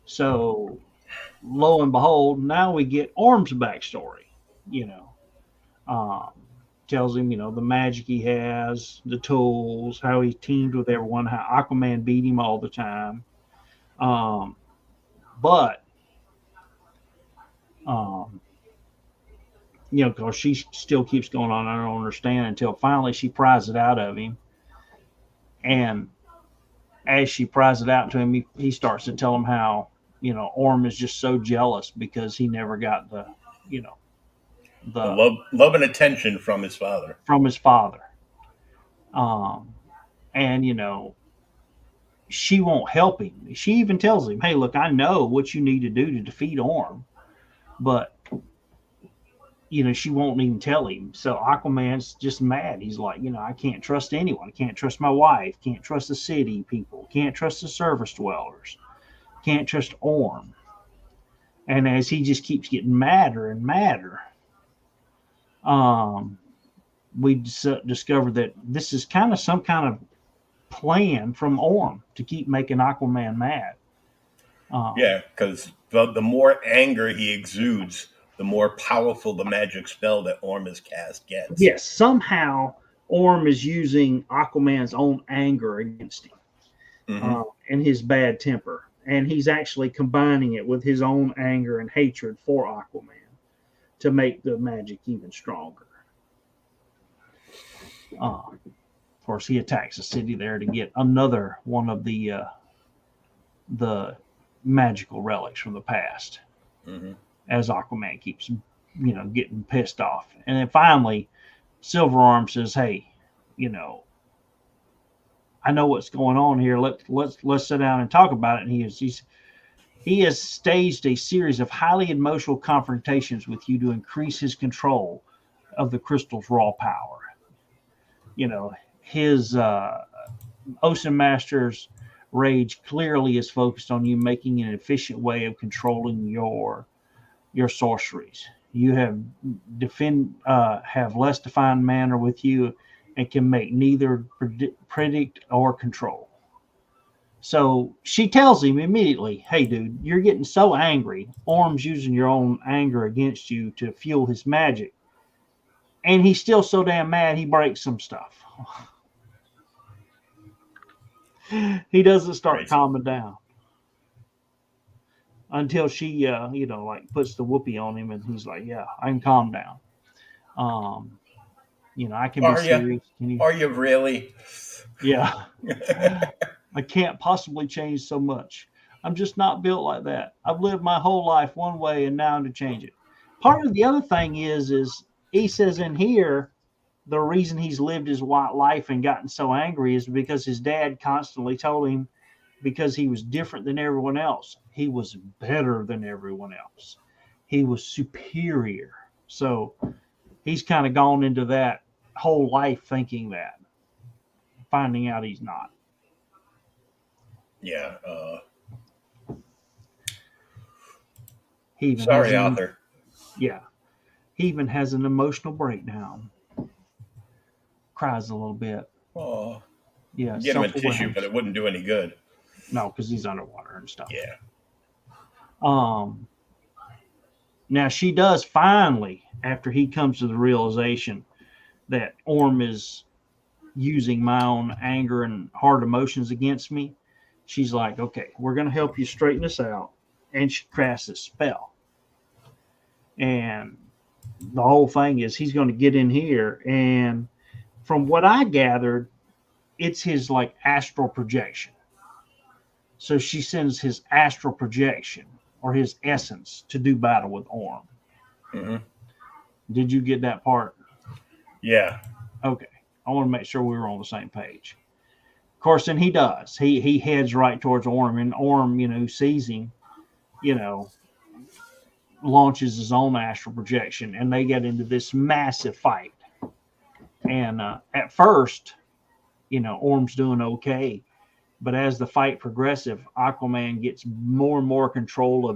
So lo and behold, now we get Orm's backstory. You know, um, tells him, the magic he has, the tools, how he teamed with everyone, how Aquaman beat him all the time. Um, but um, because she still keeps going on, I don't understand, until finally she pries it out of him. And as she pries it out to him, he starts to tell him how, Orm is just so jealous because he never got you know, The the love and attention from his father. from his father. And she won't help him. She even tells him, "Hey, look, I know what you need to do to defeat Orm," but she won't even tell him. So Aquaman's just mad. He's like, "I can't trust anyone. I can't trust my wife. Can't trust the city people. Can't trust the surface dwellers. Can't trust Orm." And as he just keeps getting madder and madder, um, we discovered that this is kind of some kind of plan from Orm to keep making Aquaman mad. Yeah, because the more anger he exudes, the more powerful the magic spell that Orm's cast gets. Yes, somehow Orm is using Aquaman's own anger against him, Mm-hmm. and his bad temper. And he's actually combining it with his own anger and hatred for Aquaman to make the magic even stronger. Of course, he attacks the city there to get another one of the magical relics from the past. Mm-hmm. As Aquaman keeps, getting pissed off, and then finally, Silverarm says, "Hey, I know what's going on here. Let's sit down and talk about it." And he has staged a series of highly emotional confrontations with you to increase his control of the crystal's raw power. His Ocean Master's rage clearly is focused on you making an efficient way of controlling your sorceries. You have less defined manner with you and can make neither predict or control. So she tells him immediately, "Hey, dude, you're getting so angry. Orm's using your own anger against you to fuel his magic. And he's still so damn mad, he breaks some stuff." He doesn't start Crazy. calming down until she, like puts the whoopee on him, and he's like, "Yeah, I can calm down. Um, I can be Are you? serious. Can you?" Are you really? Yeah. "I can't possibly change so much. I'm just not built like that. I've lived my whole life one way, and now I'm to change it." Part of the other thing is he says in here the reason he's lived his white life and gotten so angry is because his dad constantly told him, because he was different than everyone else, he was better than everyone else. He was superior. So he's kind of gone into that whole life thinking that, finding out he's not. Yeah. He even has Sorry, author. yeah. He even has an emotional breakdown. Cries a little bit. Oh, Yeah, get him a tissue, self-awareness. but it wouldn't do any good. No, because he's underwater and stuff. Yeah. Um, Now she does finally, after he comes to the realization that Orm is using my own anger and hard emotions against me, she's like, "Okay, we're going to help you straighten this out." And she casts a spell. And the whole thing is he's going to get in here. And from what I gathered, it's his like astral projection. So she sends his astral projection or his essence to do battle with Orm. Mm-hmm. Did you get that part? Yeah. Okay. I want to make sure we were on the same page. Of course, and he does. He heads right towards Orm, and Orm, sees him, you know, launches his own astral projection, and they get into this massive fight. And at first, Orm's doing okay, but as the fight progresses, Aquaman gets more and more control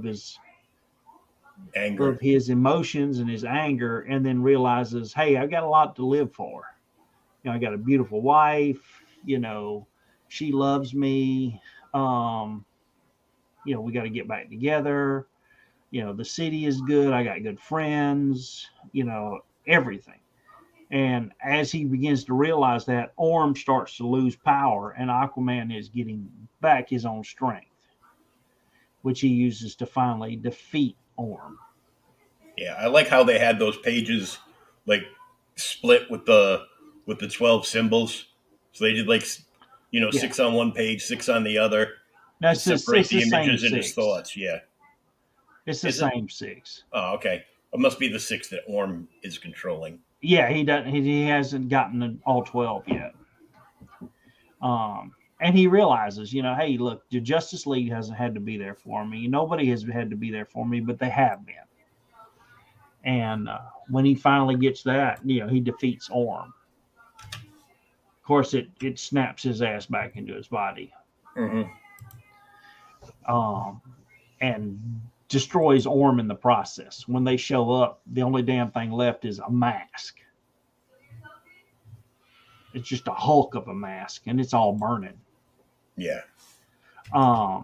Anger. of his emotions and his anger, and then realizes, hey, I've got a lot to live for. I got a beautiful wife. She loves me. We got to get back together. The city is good. I got good friends. Everything. And as he begins to realize that, Orm starts to lose power, and Aquaman is getting back his own strength, which he uses to finally defeat Orm. Yeah, I like how they had those pages like split with the 12 symbols. So they did like Yeah, 6 on one page, 6 on the other to separate it's the the same images and his six. thoughts. Yeah. It's the Is it? same six. Oh, okay. It must be the 6 that Orm is controlling. Yeah, he doesn't. He hasn't gotten all 12 yet. And he realizes, hey, look, the Justice League hasn't had to be there for me. Nobody has had to be there for me, but they have been. And when he finally gets that, he defeats Orm. Of course, it snaps his ass back into his body, Mm-hmm. um, and destroys Orm in the process. When they show up, the only damn thing left is a mask. It's just a hulk of a mask, and it's all burning. Yeah. Of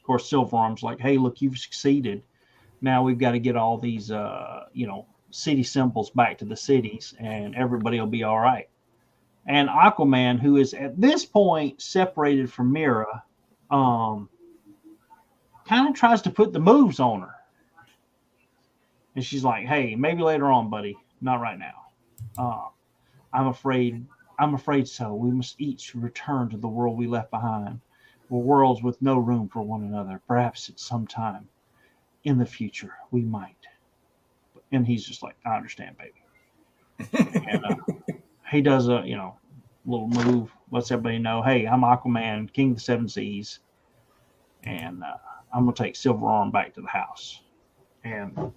course, Silver Arm's like, hey, look, you've succeeded. Now we've got to get all these, city symbols back to the cities, and everybody will be all right. And Aquaman, who is at this point separated from Mira, kind of tries to put the moves on her. And she's like, hey, maybe later on, buddy, not right now. Uh, I'm afraid. I'm afraid so. We must each return to the world we left behind. We're worlds with no room for one another. Perhaps at some time in the future we might. And he's just like, I understand, baby. And he does a little move, lets everybody know, hey, I'm Aquaman, King of the Seven Seas, and I'm gonna take Silver Arm back to the house. And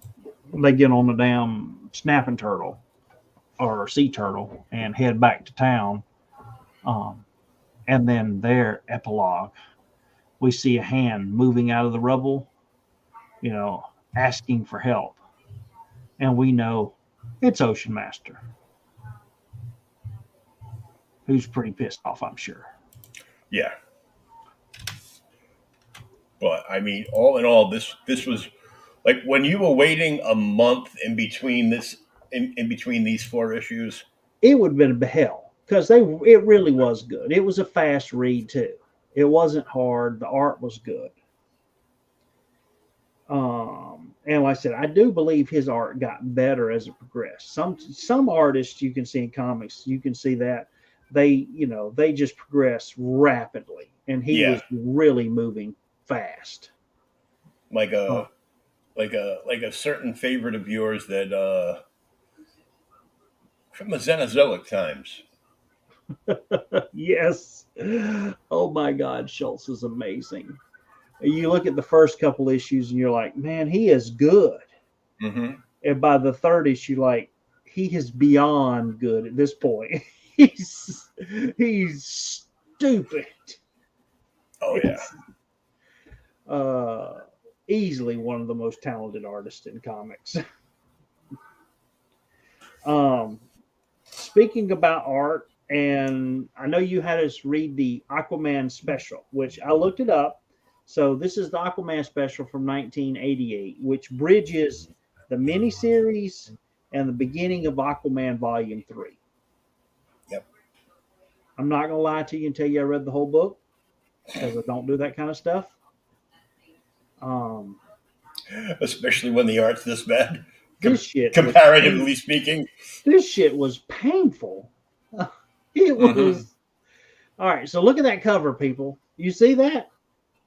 they get on the damn snapping turtle or sea turtle and head back to town. Um, and then their epilogue, we see a hand moving out of the rubble, asking for help, and we know it's Ocean Master, who's pretty pissed off, I'm sure. Yeah. But I mean, all in all, this was like when you were waiting a month in between in between these 4 issues. It would have been hell because it really was good. It was a fast read too. It wasn't hard. The art was good. And like I said, I do believe his art got better as it progressed. Some artists you can see in comics, you can see that they just progress rapidly, and he Yeah, was really moving fast. like Uh, a certain favorite of yours that from the Cenozoic times. yes. Oh my God, Schultz is amazing. You look at the first couple issues and you're like, man, he is good. Mm-hmm. And by the third issue, like he is beyond good at this point. he's he's stupid. Oh yeah, It's uh, easily one of the most talented artists in comics. um, Speaking about art, and I know you had us read the Aquaman special, which I looked it up. So this is the Aquaman special from 1988, which bridges the miniseries and the beginning of Aquaman Volume 3. yep. I'm not going to lie to you and tell you I read the whole book because I don't do that kind of stuff. Um, Especially when the art's this bad, this shit was pain, comparatively speaking. this shit was painful. It Mm-hmm. was all right. So look at that cover, people. You see that?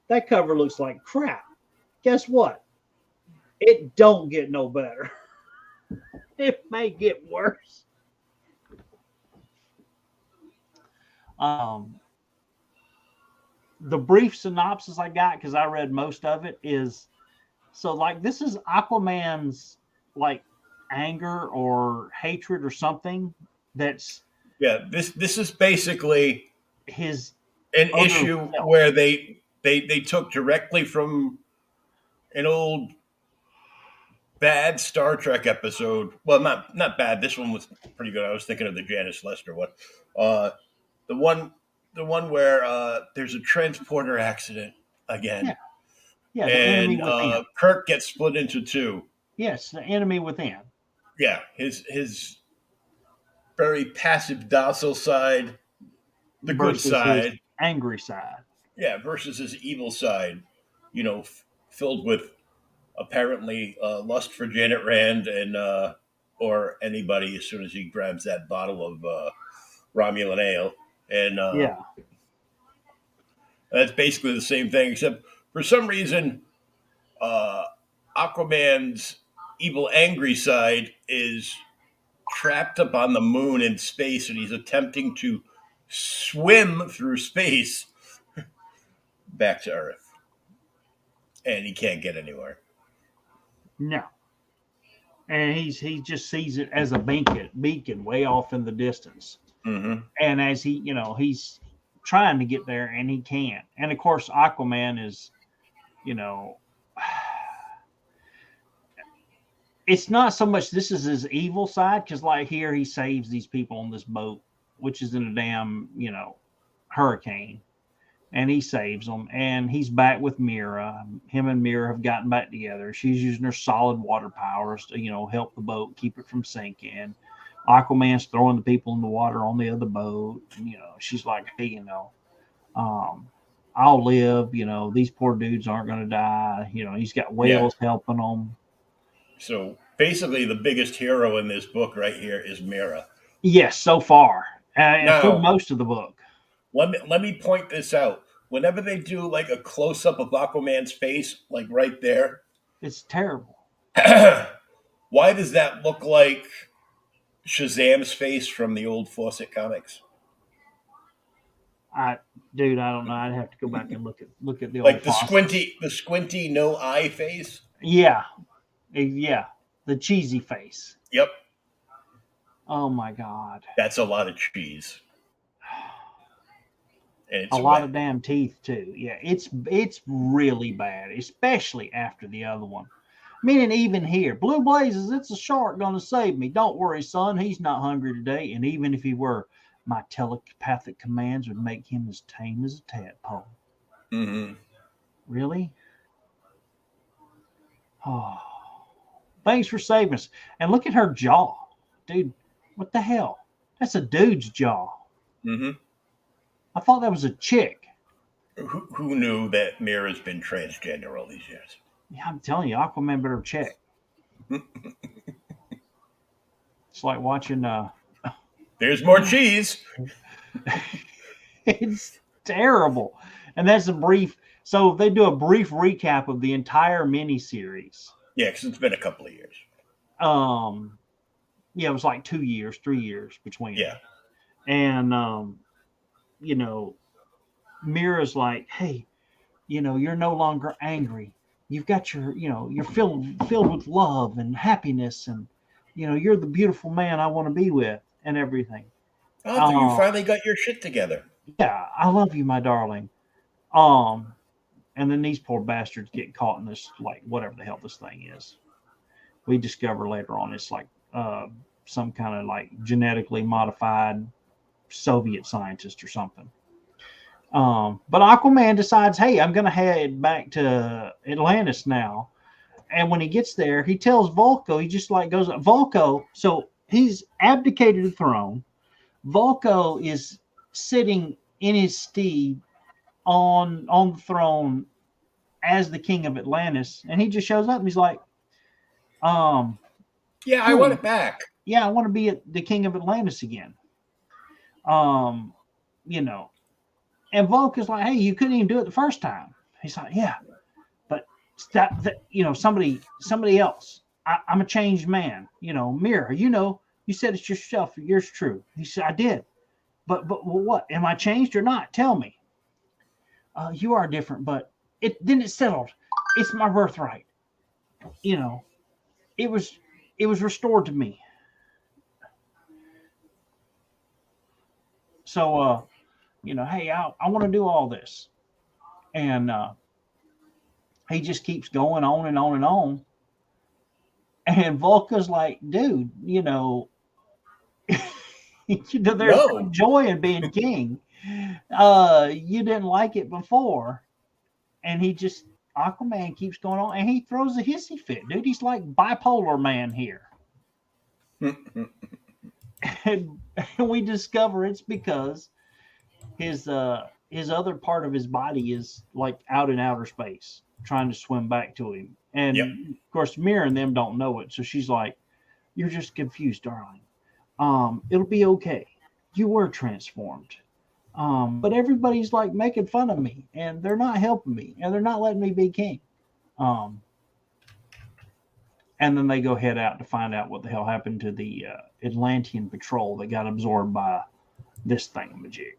That cover looks like crap. Guess what? It don't get no better. It may get worse. Um, the brief synopsis I got, because I read most of it, is so like this is Aquaman's like anger or hatred or something that's Yeah, this is basically his an other issue self. where they took directly from an old bad Star Trek episode. Well, not bad. This one was pretty good. I was thinking of the Janice Lester one. Uh, the one the one where there's a transporter accident Yeah, again, yeah, the enemy and within. Kirk gets split into two. Yes, the enemy within Yeah, his very passive, docile side, the good versus his side. angry side. Yeah, versus his evil side. Filled with apparently lust for Janet Rand and or anybody as soon as he grabs that bottle of Romulan ale, and Yeah, that's basically the same thing. Except for some reason, uh, Aquaman's evil, angry side is trapped up on the moon in space, and he's attempting to swim through space back to Earth, and he can't get anywhere. no, and he just sees it as a beacon way off in the distance. Mm-hmm. And as he's trying to get there and he can't. And of course, Aquaman is, you know, it's not so much this is his evil side because like here he saves these people on this boat, which is in a damn hurricane, and he saves them, and he's back with Mira. Him and Mira have gotten back together. She's using her solid water powers to help the boat keep it from sinking. Aquaman's throwing the people in the water on the other boat. And, she's like, hey, um, I'll live. These poor dudes aren't going to die. He's got Yeah. whales helping them. So basically, the biggest hero in this book right here is Mira. Yes, so far, through Now, most of the book. let me point this out. Whenever they do like a close up of Aquaman's face, like right there, It's terrible. why does that look like Shazam's face from the old Fawcett comics? Dude, I don't know. I'd have to go back and look at the old Like the faucet. squinty, no eye face. Yeah, yeah, the cheesy face. Yep, Oh my god, that's a lot of cheese, and a it's lot wet. of damn teeth too. Yeah, it's really bad, especially after the other one. Meaning even here, Blue Blazes, it's a shark gonna save me. Don't worry, son. He's not hungry today, and even if he were, my telepathic commands would make him as tame as a tadpole. Mm-hmm. Really? Oh, thanks for saving us. And look at her jaw, dude. What the hell? That's a dude's jaw. Mm-hmm. I thought that was a chick. Who knew that Mira's been transgender all these years? Yeah, I'm telling you, Aquaman better check. It's like watching. There's more cheese. It's terrible, and that's a brief. So they do a brief recap of the entire miniseries. Yeah, because it's been a couple of years. Yeah, it was like 2 years, 3 years between. Yeah. And Mira's like, hey, you're no longer angry. You've got you're filled with love and happiness, and you're the beautiful man I want to be with, and everything. Oh, so you finally got your shit together. Yeah, I love you, my darling. And then these poor bastards get caught in this, like, whatever the hell this thing is. We discover later on it's like some kind of like genetically modified Soviet scientist or something. But Aquaman decides, hey, I'm going to head back to Atlantis now. And when he gets there, he tells Volko, he just like goes, Volko, so he's abdicated the throne. Volko is sitting in his steed on the throne as the king of Atlantis, and he just shows up and he's like, yeah, I want it back. Yeah, I want to be the king of Atlantis again. And Volker's like, hey, you couldn't even do it the first time. He's like, yeah, but somebody else. I'm a changed man. Mira, you said it's yourself. Yours true. He said, I did. But what? Am I changed or not? Tell me. You are different, but it settled. It's my birthright. You know, it was restored to me. So hey, I want to do all this. And he just keeps going on and on and on. And Volka's like, dude, there's No. joy in being king. You didn't like it before. And Aquaman keeps going on and he throws a hissy fit, dude. He's like bipolar man here. And we discover it's because his other part of his body is like out in outer space trying to swim back to him. And Yep. of course, Mira and them don't know it. So she's like, you're just confused, darling. It'll be okay. You were transformed. But everybody's like making fun of me and they're not helping me and they're not letting me be king. And then they go head out to find out what the hell happened to the Atlantean patrol that got absorbed by this thingamajig.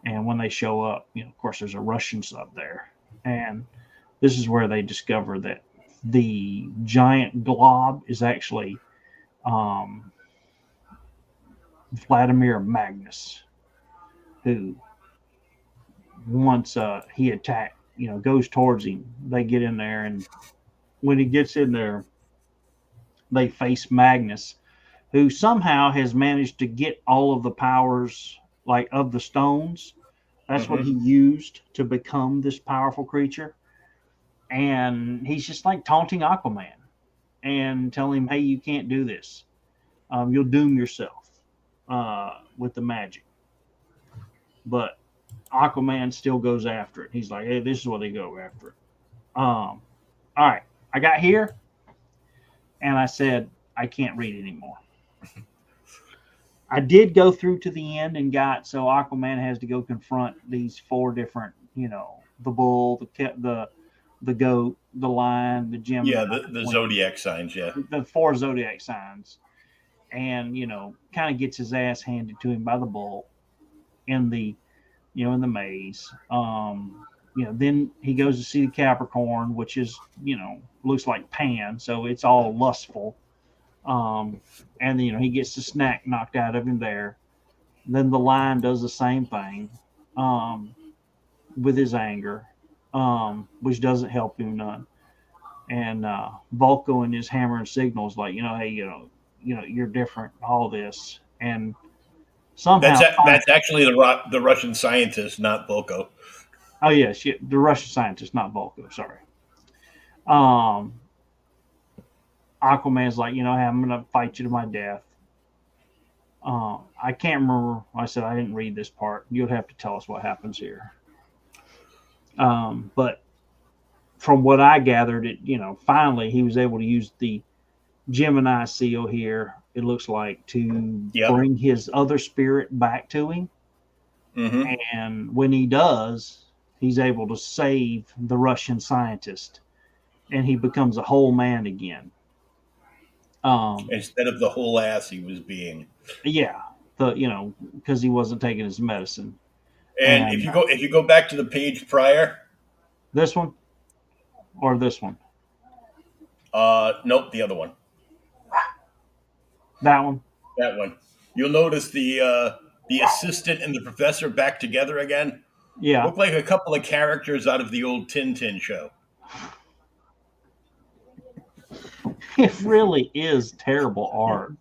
And when they show up, of course, there's a Russian sub there. And this is where they discover that the giant glob is actually Vladimir Magnus, who once he attacked, goes towards him. They get in there, and when he gets in there, they face Magnus, who somehow has managed to get all of the powers like of the stones. That's what he used to become this powerful creature. And he's just like taunting Aquaman and telling him, hey, you can't do this. You'll doom yourself with the magic. But Aquaman still goes after it. He's like, hey, this is what they go after it. All right, I got here and I said, I can't read anymore. I did go through to the end and so Aquaman has to go confront these 4 different, the bull, the goat, the lion, the Gemini. Yeah, the zodiac signs, yeah. The 4 zodiac signs. And, kind of gets his ass handed to him by the bull in the maze. Then he goes to see the Capricorn, which is, looks like Pan, so it's all lustful. And he gets the snack knocked out of him there. Then the lion does the same thing with his anger, which doesn't help him none. And Volko and his hammer and signals like, hey, you're different, all this. And somehow that's actually the Russian scientist, not Volko. Oh yes, the Russian scientist, not Volko. Sorry. Aquaman's like, hey, I'm gonna fight you to my death. I can't remember. I said I didn't read this part. You'll have to tell us what happens here. But from what I gathered, finally he was able to use the Gemini seal here. It looks like to bring his other spirit back to him. And when he does, he's able to save the Russian scientist, and he becomes a whole man again. Instead of the whole ass he was being. Yeah, because he wasn't taking his medicine. And if you go back to the page prior, this one or this one? Nope, the other one. That one. That one. You'll notice the assistant and the professor back together again. Yeah, look like a couple of characters out of the old Tintin show. It really is terrible art.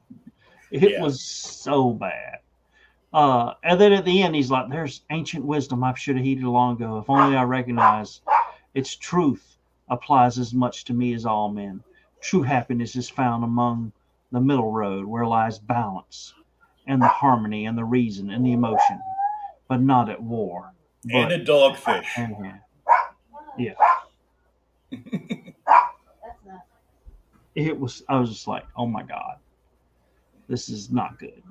It was so bad. And then at the end, he's like, there's ancient wisdom I should have heeded long ago. If only I recognize its truth applies as much to me as all men. True happiness is found among the middle road where lies balance and the harmony and the reason and the emotion, but not at war. And a dogfish. Yeah. I was just like, oh my God, this is not good.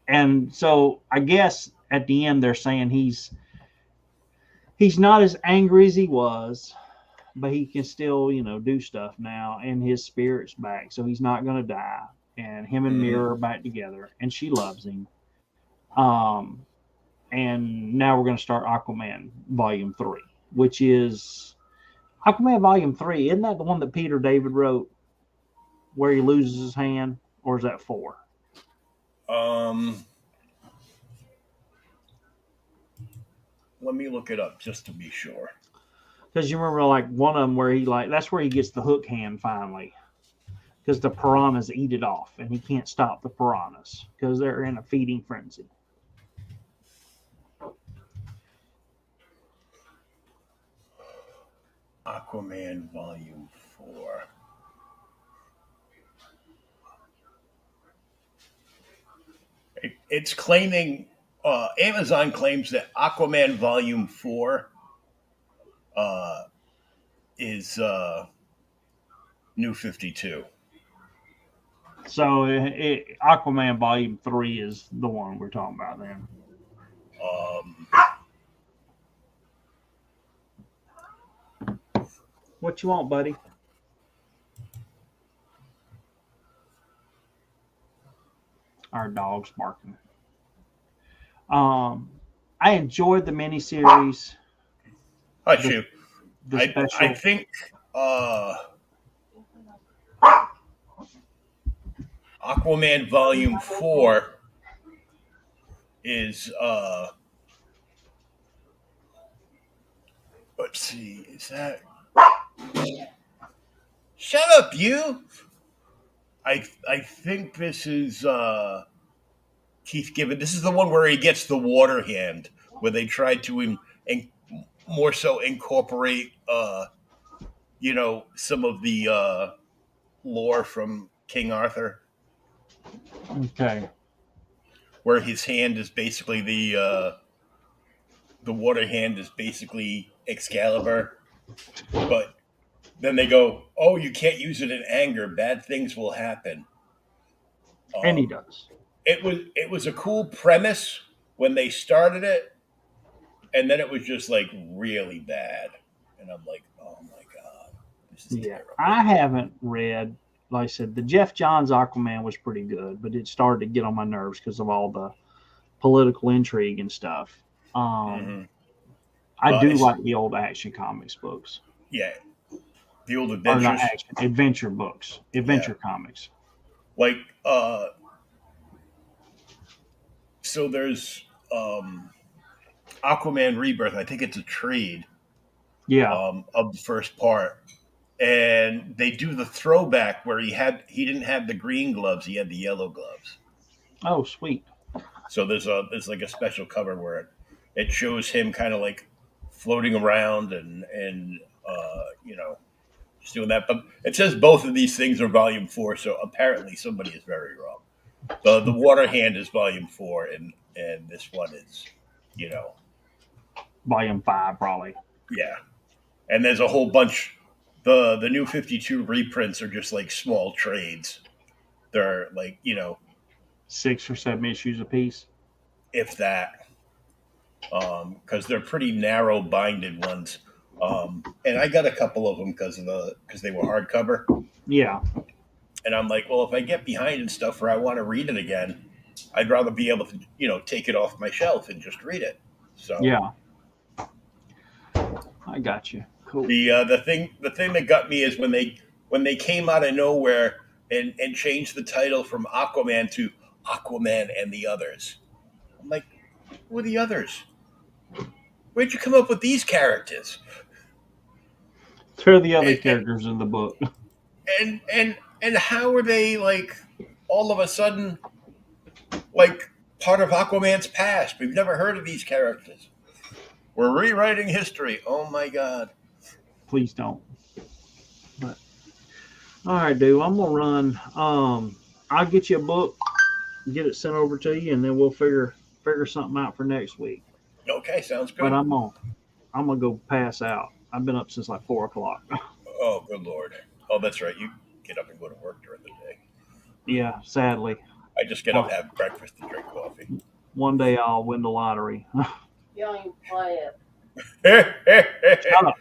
And so I guess at the end they're saying he's not as angry as he was, but he can still, do stuff now, and his spirit's back, so he's not going to die. And him and Mira are back together, and she loves him. and now we're going to start Aquaman Volume 3, which is Aquaman Volume 3. Isn't that the one that Peter David wrote where he loses his hand? Or is that 4? Um, let me look it up just to be sure. Because you remember, like, one of them where that's where he gets the hook hand finally. Because the piranhas eat it off, and he can't stop the piranhas because they're in a feeding frenzy. Aquaman Volume 4. It's claiming, Amazon claims that Aquaman Volume 4 uh, is New 52. So Aquaman Volume 3 is the one we're talking about then. Um, What you want, buddy? Our dog's barking. I enjoyed the miniseries. Hush you. The I special. think Aquaman Volume 4 is let's see, is that shut up you? I think this is Keith Gibbon. This is the one where he gets the water hand, where they tried to more so incorporate some of the lore from King Arthur, Okay. where his hand is basically the water hand is basically Excalibur, but then they go, "Oh, you can't use it in anger. Bad things will happen." And he Um, does. it was a cool premise when they started it, and then it was just like really bad, and I'm like, "Oh my god, this is Yeah. terrible." I haven't read, like I said, the Jeff Johns Aquaman was pretty good, but it started to get on my nerves because of all the political intrigue and stuff. Hmm. I do It's like the old Action Comics books. yeah, the old Or not adventures. action, adventure books, Yeah, adventure comics. like so there's Aquaman Rebirth. I think it's a trade Yeah. of the first part, and they do the throwback where he didn't have the green gloves, he had the yellow gloves. Oh, sweet. So there's like a special cover where it shows him kind of like floating around and just doing that. But it says both of these things are volume 4, so apparently somebody is very wrong. The water hand is volume 4, and this one is, you know, Volume 5, probably. yeah. And there's a whole bunch. The new 52 reprints are just like small trades. They're like, 6 or 7 issues apiece. if that, because they're pretty narrow binded ones. And I got a couple of them because they were hardcover. Yeah. And I'm like, well, if I get behind and stuff or I want to read it again, I'd rather be able to, take it off my shelf and just read it. So Yeah. I got you. Cool. the thing that got me is when they came out of nowhere and changed the title from Aquaman to Aquaman and the Others. I'm like, who are the others? Where'd you come up with these characters? They're the other And characters in the book. and how are they like all of a sudden like part of Aquaman's past? We've never heard of these characters. We're rewriting history. Oh my god. Please don't. But all right, dude. I'm gonna run. I'll get you a book, get it sent over to you, and then we'll figure something out for next week. Okay, sounds But good. I'm gonna go pass out. I've been up since like 4 o'clock. Oh, good lord. Oh, that's right. You get up and go to work during the day. Yeah, sadly. I just get up, One, have breakfast, and drink coffee. one day I'll win the lottery. You don't even play it. Shut up.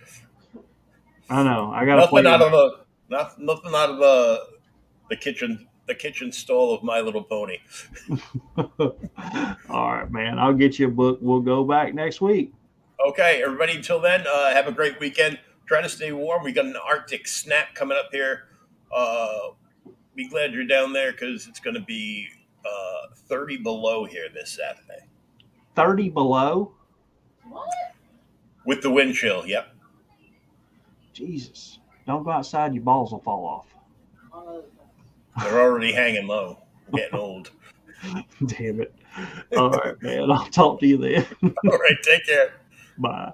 I know. I gotta play nothing out it. of the nothing out of the kitchen the kitchen stall of My Little Pony. All right, man. I'll get you a book. We'll go back next week. Okay, everybody. Until then, have a great weekend. Try to stay warm. We got an Arctic snap coming up here. Be glad you're down there because it's going to be 30 below here this Saturday 30 below? What? with the wind chill. Yep. Jesus. Don't go outside. Your balls will fall off. Oh, They're already hanging low. Getting old. Damn it. All right, man. I'll talk to you then. All right. Take care. Bye.